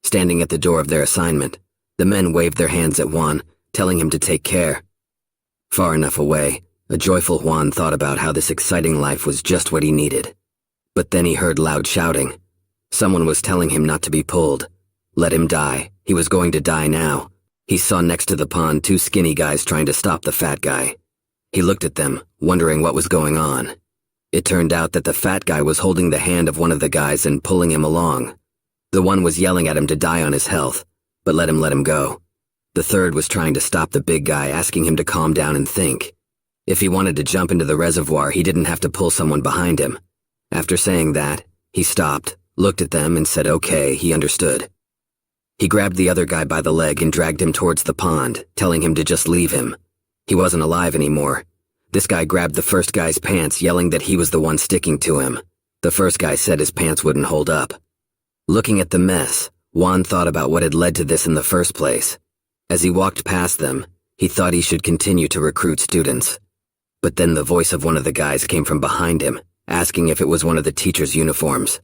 Standing at the door of their assignment, the men waved their hands at Juan, telling him to take care. Far enough away, a joyful Juan thought about how this exciting life was just what he needed. But then he heard loud shouting. Someone was telling him not to be pulled. Let him die. He was going to die now. He saw next to the pond 2 skinny guys trying to stop the fat guy. He looked at them, wondering what was going on. It turned out that the fat guy was holding the hand of one of the guys and pulling him along. The one was yelling at him to die on his health, but let him go. The third was trying to stop the big guy, asking him to calm down and think. If he wanted to jump into the reservoir, he didn't have to pull someone behind him. After saying that, he stopped, looked at them, and said okay, he understood. He grabbed the other guy by the leg and dragged him towards the pond, telling him to just leave him. He wasn't alive anymore. This guy grabbed the first guy's pants, yelling that he was the one sticking to him. The first guy said his pants wouldn't hold up. Looking at the mess, Juan thought about what had led to this in the first place. As he walked past them, he thought he should continue to recruit students. But then the voice of one of the guys came from behind him, asking if it was one of the teacher's uniforms.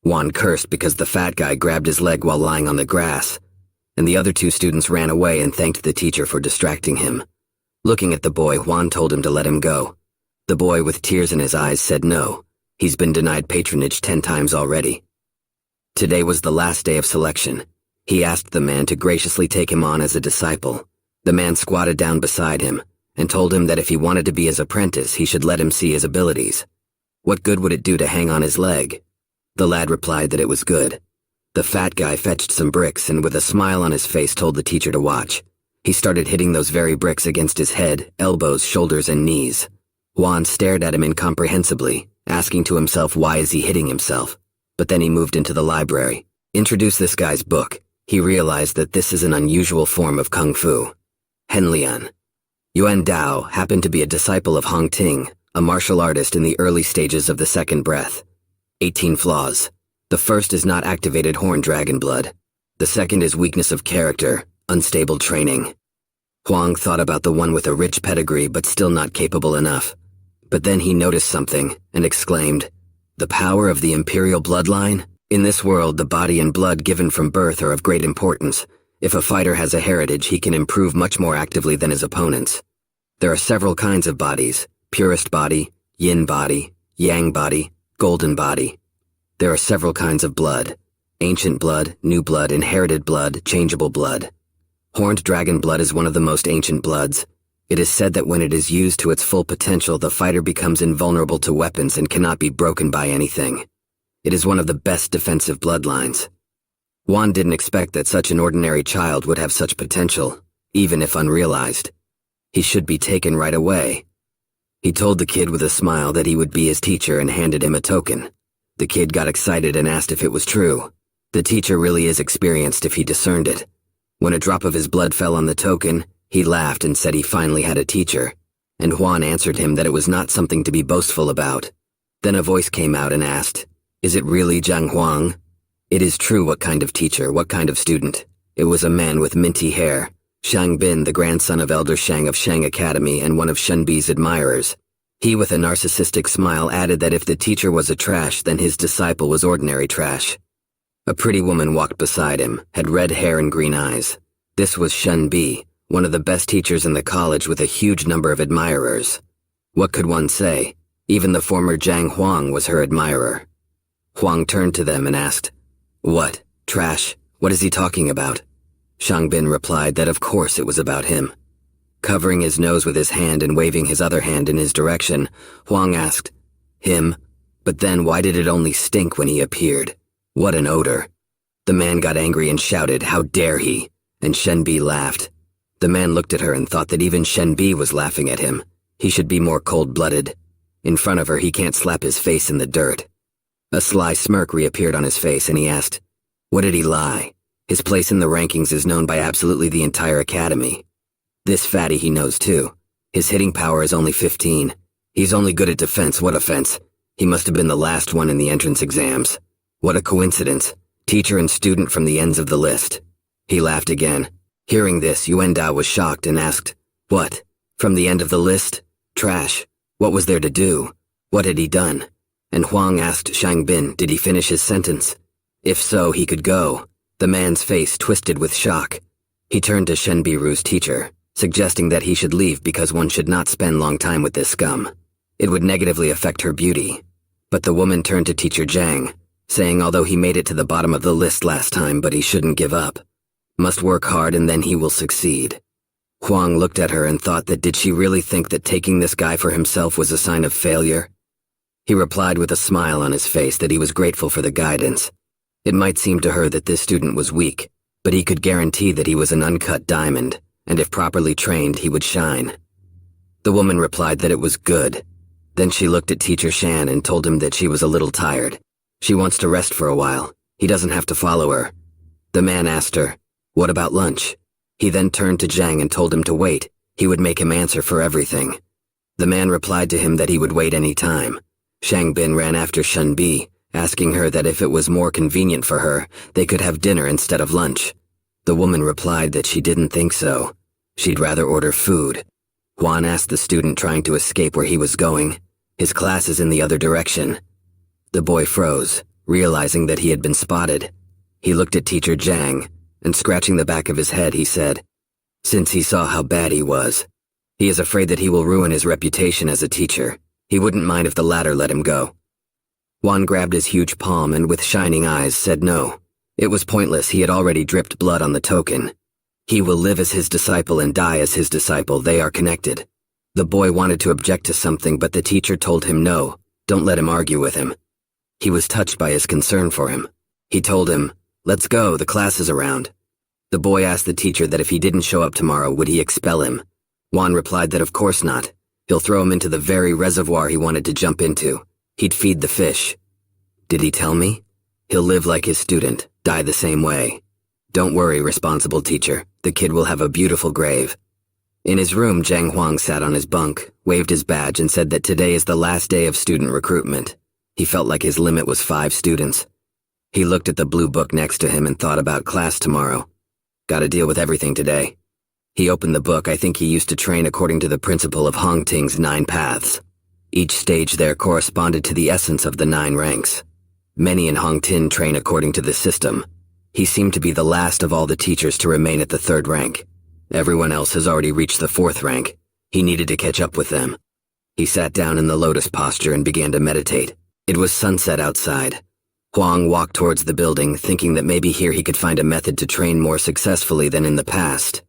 Juan cursed because the fat guy grabbed his leg while lying on the grass, and the other 2 students ran away and thanked the teacher for distracting him. Looking at the boy, Juan told him to let him go. The boy with tears in his eyes said no. He's been denied patronage 10 times already. Today was the last day of selection. He asked the man to graciously take him on as a disciple. The man squatted down beside him and told him that if he wanted to be his apprentice, he should let him see his abilities. What good would it do to hang on his leg? The lad replied that it was good. The fat guy fetched some bricks and with a smile on his face told the teacher to watch. He started hitting those very bricks against his head, elbows, shoulders, and knees. Juan stared at him incomprehensibly, asking to himself why is he hitting himself. But then he moved into the library. Introduced this guy's book. He realized that this is an unusual form of kung fu. Henlian. Yuan Dao happened to be a disciple of Hong Ting, a martial artist in the early stages of the second breath. 18 flaws. The first is not activated horn dragon blood. The second is weakness of character, unstable training. Huang thought about the one with a rich pedigree but still not capable enough. But then he noticed something and exclaimed, "The power of the imperial bloodline? In this world, the body and blood given from birth are of great importance. If a fighter has a heritage, he can improve much more actively than his opponents. There are several kinds of bodies: purest body, yin body, yang body, golden body. There are several kinds of blood: ancient blood, new blood, inherited blood, changeable blood. Horned dragon blood is one of the most ancient bloods. It is said that when it is used to its full potential, the fighter becomes invulnerable to weapons and cannot be broken by anything. It is one of the best defensive bloodlines." Juan didn't expect that such an ordinary child would have such potential, even if unrealized. He should be taken right away. He told the kid with a smile that he would be his teacher and handed him a token. The kid got excited and asked if it was true. The teacher really is experienced if he discerned it. When a drop of his blood fell on the token, he laughed and said he finally had a teacher, and Juan answered him that it was not something to be boastful about. Then a voice came out and asked, "Is it really Zhang Huang?" "It is true. What kind of teacher? What kind of student?" It was a man with minty hair, Shang Bin, the grandson of Elder Shang of Shang Academy and one of Shenbi's admirers. He, with a narcissistic smile, added that if the teacher was a trash, then his disciple was ordinary trash. A pretty woman walked beside him, had red hair and green eyes. This was Shenbi, one of the best teachers in the college with a huge number of admirers. What could one say? Even the former Zhang Huang was her admirer. Huang turned to them and asked, "What? Trash? What is he talking about?" Shang Bin replied that of course it was about him. Covering his nose with his hand and waving his other hand in his direction, Huang asked, "Him? But then why did it only stink when he appeared? What an odor." The man got angry and shouted, "How dare he?" And Shenbi laughed. The man looked at her and thought that even Shenbi was laughing at him. He should be more cold-blooded. In front of her, he can't slap his face in the dirt. A sly smirk reappeared on his face and he asked, "What did he lie? His place in the rankings is known by absolutely the entire academy. This fatty he knows too. His hitting power is only 15. He's only good at defense. What offense? He must have been the last one in the entrance exams. What a coincidence. Teacher and student from the ends of the list." He laughed again. Hearing this, Yuan Dao was shocked and asked, "What? From the end of the list? Trash. What was there to do? What had he done?" And Huang asked Shang Bin, did he finish his sentence? If so, he could go. The man's face twisted with shock. He turned to Shenbiru's teacher, suggesting that he should leave because one should not spend long time with this scum. It would negatively affect her beauty. But the woman turned to teacher Zhang, saying although he made it to the bottom of the list last time, but he shouldn't give up. Must work hard and then he will succeed. Huang looked at her and thought that did she really think that taking this guy for himself was a sign of failure? He replied with a smile on his face that he was grateful for the guidance. It might seem to her that this student was weak, but he could guarantee that he was an uncut diamond, and if properly trained, he would shine. The woman replied that it was good. Then she looked at teacher Shan and told him that she was a little tired. She wants to rest for a while. He doesn't have to follow her. The man asked her, "What about lunch?" He then turned to Zhang and told him to wait. He would make him answer for everything. The man replied to him that he would wait any time. Shang Bin ran after Shenbi, asking her that if it was more convenient for her, they could have dinner instead of lunch. The woman replied that she didn't think so. She'd rather order food. Juan asked the student trying to escape where he was going. His class is in the other direction. The boy froze, realizing that he had been spotted. He looked at teacher Zhang, and scratching the back of his head, he said, since he saw how bad he was, he is afraid that he will ruin his reputation as a teacher. He wouldn't mind if the latter let him go. Juan grabbed his huge palm and with shining eyes said no. It was pointless, he had already dripped blood on the token. He will live as his disciple and die as his disciple, they are connected. The boy wanted to object to something, but the teacher told him no, don't let him argue with him. He was touched by his concern for him. He told him, let's go, the class is around. The boy asked the teacher that if he didn't show up tomorrow, would he expel him? Juan replied that of course not. He'll throw him into the very reservoir he wanted to jump into. He'd feed the fish. Did he tell me? He'll live like his student, die the same way. Don't worry, responsible teacher. The kid will have a beautiful grave. In his room, Zhang Xuan sat on his bunk, waved his badge, and said that today is the last day of student recruitment. He felt like his limit was 5 students. He looked at the blue book next to him and thought about class tomorrow. Gotta deal with everything today. He opened the book. I think he used to train according to the principle of Hong Ting's 9 paths. Each stage there corresponded to the essence of the 9 ranks. Many in Hong Ting train according to this system. He seemed to be the last of all the teachers to remain at the 3rd rank. Everyone else has already reached the 4th rank. He needed to catch up with them. He sat down in the lotus posture and began to meditate. It was sunset outside. Huang walked towards the building, thinking that maybe here he could find a method to train more successfully than in the past.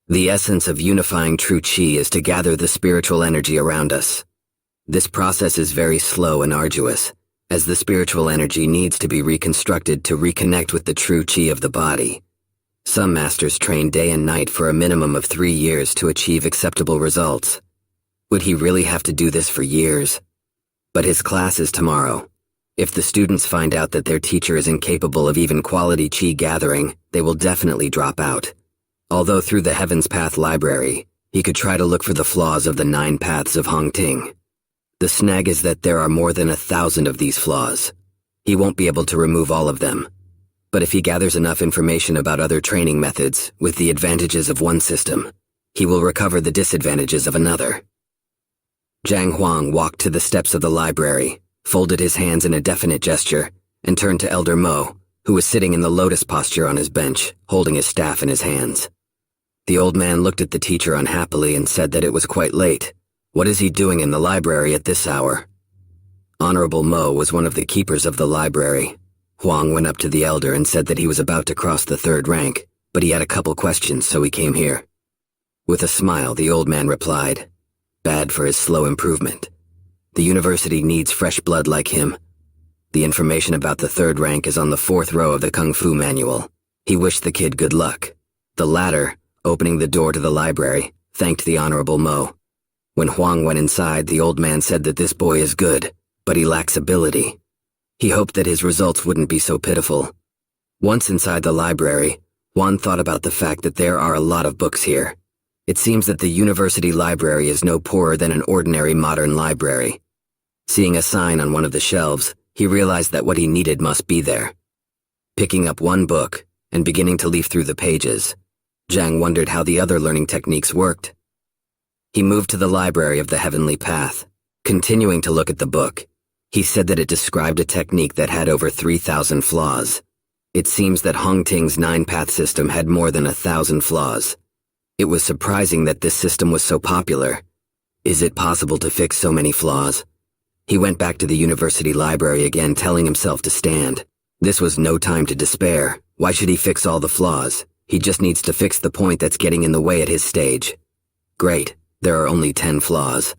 The essence of unifying true qi is to gather the spiritual energy around us. This process is very slow and arduous, as the spiritual energy needs to be reconstructed to reconnect with the true qi of the body. Some masters train day and night for a minimum of 3 years to achieve acceptable results. Would he really have to do this for years? But his class is tomorrow. If the students find out that their teacher is incapable of even quality qi gathering, they will definitely drop out. Although through the Heaven's Path library, he could try to look for the flaws of the 9 paths of Hong Ting. The snag is that there are more than 1,000 of these flaws. He won't be able to remove all of them. But if he gathers enough information about other training methods with the advantages of one system, he will recover the disadvantages of another. Zhang Xuan walked to the steps of the library, folded his hands in a definite gesture, and turned to Elder Mo, who was sitting in the lotus posture on his bench, holding his staff in his hands. The old man looked at the teacher unhappily and said that it was quite late. What is he doing in the library at this hour? Honorable Mo was one of the keepers of the library. Huang went up to the elder and said that he was about to cross the 3rd rank, but he had a couple questions, so he came here. With a smile, the old man replied, "Bad for his slow improvement. The university needs fresh blood like him. The information about the 3rd rank is on the 4th row of the Kung Fu manual." He wished the kid good luck. The latter, opening the door to the library, thanked the Honorable Mo. When Huang went inside, the old man said that this boy is good, but he lacks ability. He hoped that his results wouldn't be so pitiful. Once inside the library, Juan thought about the fact that there are a lot of books here. It seems that the university library is no poorer than an ordinary modern library. Seeing a sign on one of the shelves, he realized that what he needed must be there. Picking up one book and beginning to leaf through the pages, Zhang wondered how the other learning techniques worked. He moved to the library of the Heavenly Path. Continuing to look at the book, he said that it described a technique that had over 3,000 flaws. It seems that Hong Ting's 9-path system had more than 1,000 flaws. It was surprising that this system was so popular. Is it possible to fix so many flaws? He went back to the university library again, telling himself to stand. This was no time to despair. Why should he fix all the flaws? He just needs to fix the point that's getting in the way at his stage. Great, there are only 10 flaws.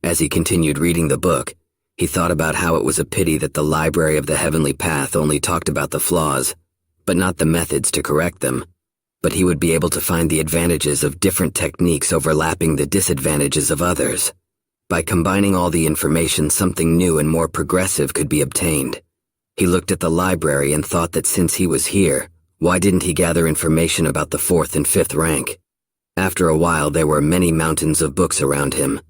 As he continued reading the book, he thought about how it was a pity that the Library of the Heavenly Path only talked about the flaws, but not the methods to correct them. But he would be able to find the advantages of different techniques overlapping the disadvantages of others. By combining all the information, something new and more progressive could be obtained. He looked at the library and thought that since he was here, why didn't he gather information about the 4th and 5th rank? After a while, there were many mountains of books around him.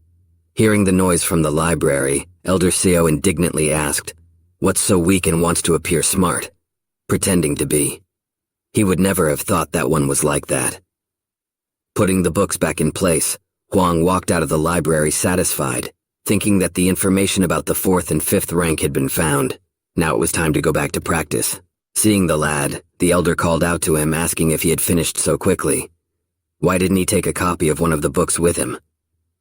Hearing the noise from the library, Elder Seo indignantly asked, "What's so weak and wants to appear smart?" Pretending to be. He would never have thought that one was like that. Putting the books back in place, Huang walked out of the library satisfied, thinking that the information about the 4th and 5th rank had been found. Now it was time to go back to practice. Seeing the lad, the elder called out to him, asking if he had finished so quickly. Why didn't he take a copy of one of the books with him?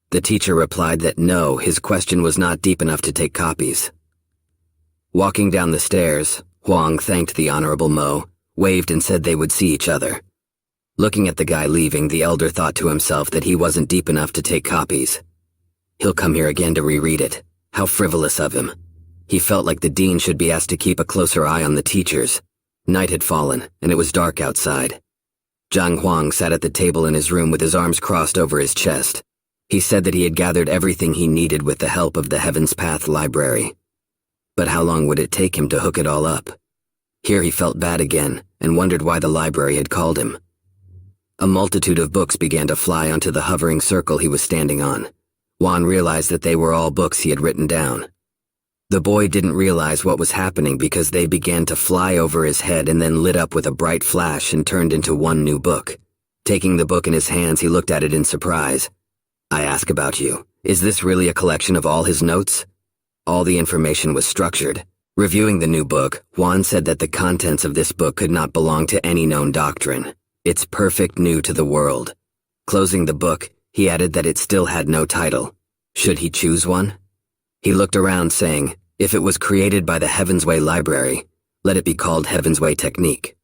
The teacher replied that no, his question was not deep enough to take copies. Walking down the stairs, Huang thanked the Honorable Mo, waved and said they would see each other. Looking at the guy leaving, the elder thought to himself that he wasn't deep enough to take copies. He'll come here again to reread it. How frivolous of him. He felt like the dean should be asked to keep a closer eye on the teachers. Night had fallen, and it was dark outside. Zhang Xuan sat at the table in his room with his arms crossed over his chest. He said that he had gathered everything he needed with the help of the Heaven's Path library. But how long would it take him to hook it all up? Here he felt bad again, and wondered why the library had called him. A multitude of books began to fly onto the hovering circle he was standing on. Juan realized that they were all books he had written down. The boy didn't realize what was happening because they began to fly over his head and then lit up with a bright flash and turned into one new book. Taking the book in his hands, he looked at it in surprise. "I ask about you. Is this really a collection of all his notes?" All the information was structured. Reviewing the new book, Juan said that the contents of this book could not belong to any known doctrine. It's perfect new to the world. Closing the book, he added that it still had no title. Should he choose one? He looked around saying, if it was created by the Heaven's Way Library, let it be called Heaven's Way Technique.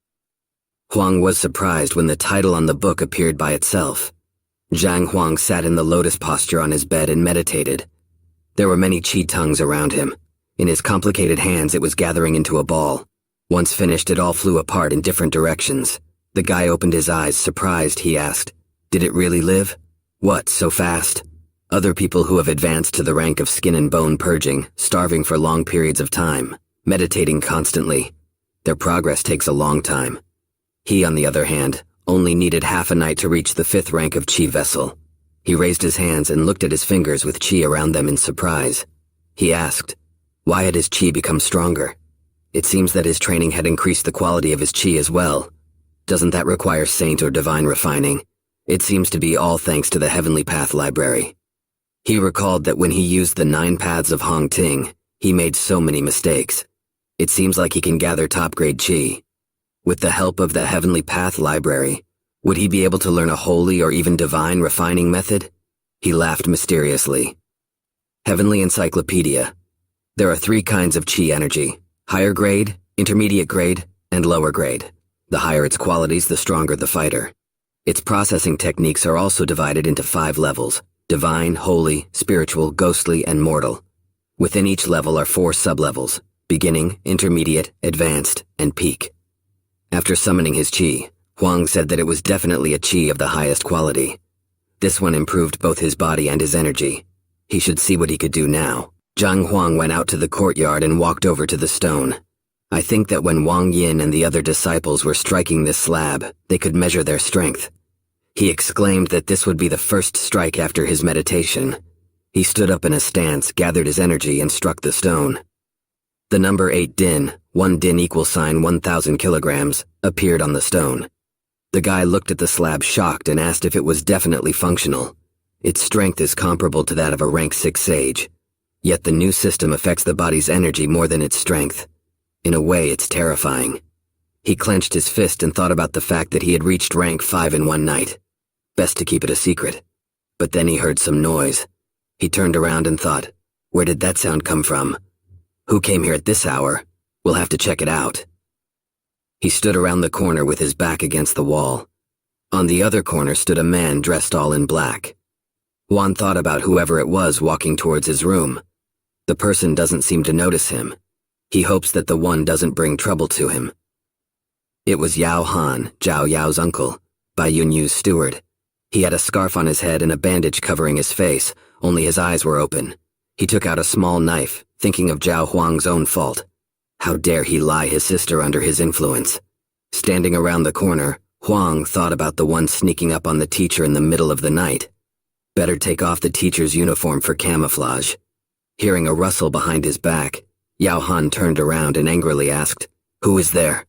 Huang was surprised when the title on the book appeared by itself. Zhang Xuan sat in the lotus posture on his bed and meditated. There were many qi tongues around him. In his complicated hands it was gathering into a ball. Once finished, it all flew apart in different directions. The guy opened his eyes, surprised. He asked, "Did it really live? What, so fast?" Other people who have advanced to the rank of skin and bone purging, starving for long periods of time, meditating constantly. Their progress takes a long time. He, on the other hand, only needed half a night to reach the 5th rank of qi vessel. He raised his hands and looked at his fingers with qi around them in surprise. He asked, why had his qi become stronger? It seems that his training had increased the quality of his qi as well. Doesn't that require saint or divine refining? It seems to be all thanks to the Heavenly Path Library. He recalled that when he used the 9 paths of Hong Ting, he made so many mistakes. It seems like he can gather top-grade qi. With the help of the Heavenly Path Library, would he be able to learn a holy or even divine refining method? He laughed mysteriously. Heavenly Encyclopedia. There are 3 kinds of qi energy: higher grade, intermediate grade, and lower grade. The higher its qualities, the stronger the fighter. Its processing techniques are also divided into 5 levels: divine, holy, spiritual, ghostly, and mortal. Within each level are 4 sublevels: beginning, intermediate, advanced, and peak. After summoning his qi, Huang said that it was definitely a qi of the highest quality. This one improved both his body and his energy. He should see what he could do now. Zhang Huang went out to the courtyard and walked over to the stone. I think that when Wang Yin and the other disciples were striking this slab, they could measure their strength. He exclaimed that this would be the first strike after his meditation. He stood up in a stance, gathered his energy, and struck the stone. The number 8 din, 1 din equals sign 1,000 kilograms, appeared on the stone. The guy looked at the slab shocked and asked if it was definitely functional. Its strength is comparable to that of a rank 6 sage. Yet the new system affects the body's energy more than its strength. In a way, it's terrifying. He clenched his fist and thought about the fact that he had reached rank 5 in one night. Best to keep it a secret. But then he heard some noise. He turned around and thought, where did that sound come from? Who came here at this hour? We'll have to check it out. He stood around the corner with his back against the wall. On the other corner stood a man dressed all in black. Juan thought about whoever it was walking towards his room. The person doesn't seem to notice him. He hopes that the one doesn't bring trouble to him. It was Yao Han, Zhao Yao's uncle, Bai Yunyu's steward. He had a scarf on his head and a bandage covering his face, only his eyes were open. He took out a small knife, thinking of Zhao Huang's own fault. How dare he lie his sister under his influence? Standing around the corner, Huang thought about the one sneaking up on the teacher in the middle of the night. Better take off the teacher's uniform for camouflage. Hearing a rustle behind his back, Yao Han turned around and angrily asked, "Who is there?"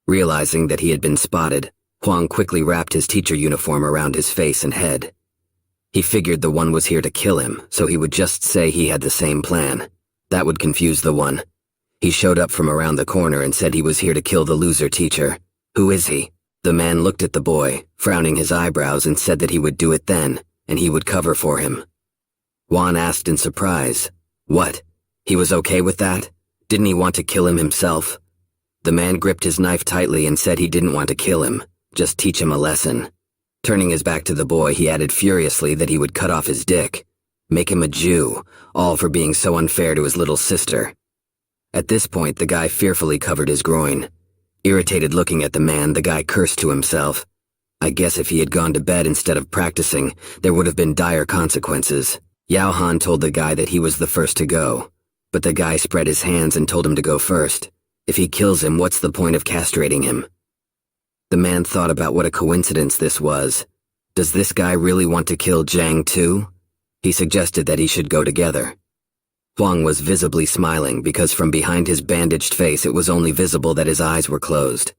Realizing that he had been spotted, Huang quickly wrapped his teacher uniform around his face and head. He figured the one was here to kill him, so he would just say he had the same plan. That would confuse the one. He showed up from around the corner and said he was here to kill the loser teacher. Who is he? The man looked at the boy, frowning his eyebrows, and said that he would do it then, and he would cover for him. Juan asked in surprise, "What? He was okay with that? Didn't he want to kill him himself?" The man gripped his knife tightly and said he didn't want to kill him, just teach him a lesson. Turning his back to the boy, he added furiously that he would cut off his dick, make him a Jew, all for being so unfair to his little sister. At this point, the guy fearfully covered his groin. Irritated looking at the man, the guy cursed to himself. I guess if he had gone to bed instead of practicing, there would have been dire consequences. Yao Han told the guy that he was the first to go. But the guy spread his hands and told him to go first. If he kills him, what's the point of castrating him? The man thought about what a coincidence this was. Does this guy really want to kill Zhang too? He suggested that he should go together. Huang was visibly smiling because from behind his bandaged face it was only visible that his eyes were closed.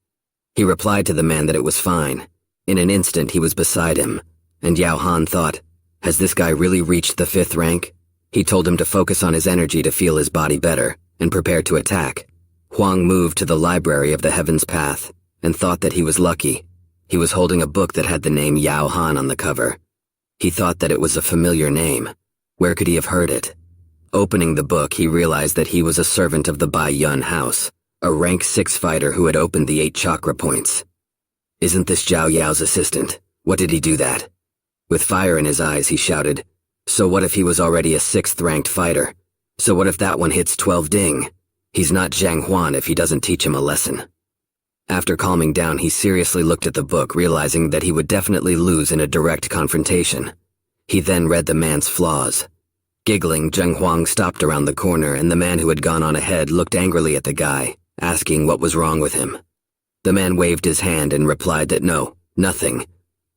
He replied to the man that it was fine. In an instant he was beside him, and Yao Han thought, has this guy really reached the 5th rank? He told him to focus on his energy to feel his body better, and prepare to attack. Huang moved to the library of the Heaven's Path, and thought that he was lucky. He was holding a book that had the name Yao Han on the cover. He thought that it was a familiar name. Where could he have heard it? Opening the book, he realized that he was a servant of the Bai Yun house, a rank 6 fighter who had opened the 8 chakra points. Isn't this Zhao Yao's assistant? What did he do that? With fire in his eyes, he shouted, so what if he was already a 6th ranked fighter? So what if that one hits 12 ding? He's not Zhang Xuan if he doesn't teach him a lesson. After calming down, he seriously looked at the book, realizing that he would definitely lose in a direct confrontation. He then read the man's flaws. Giggling, Zheng Huang stopped around the corner, and the man who had gone on ahead looked angrily at the guy, asking what was wrong with him. The man waved his hand and replied that no, nothing.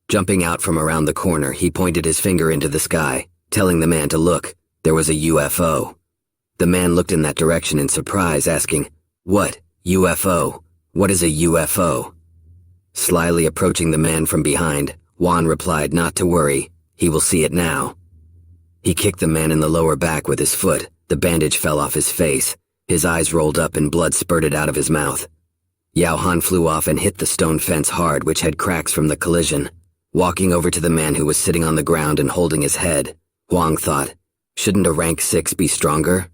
Jumping out from around the corner, he pointed his finger into the sky, telling the man to look. There was a UFO. The man looked in that direction in surprise, asking, what, UFO? What is a UFO? Slyly approaching the man from behind, Juan replied not to worry, he will see it now. He kicked the man in the lower back with his foot. The bandage fell off his face. His eyes rolled up and blood spurted out of his mouth. Yao Han flew off and hit the stone fence hard, which had cracks from the collision. Walking over to the man who was sitting on the ground and holding his head, Huang thought, shouldn't a rank 6 be stronger?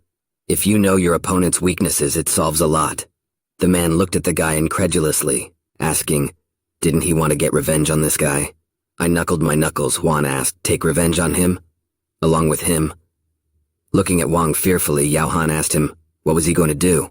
If you know your opponent's weaknesses, it solves a lot. The man looked at the guy incredulously, asking, didn't he want to get revenge on this guy? I knuckled my knuckles, Huan asked, take revenge on him? Along with him? Looking at Wang fearfully, Yao Han asked him, what was he going to do?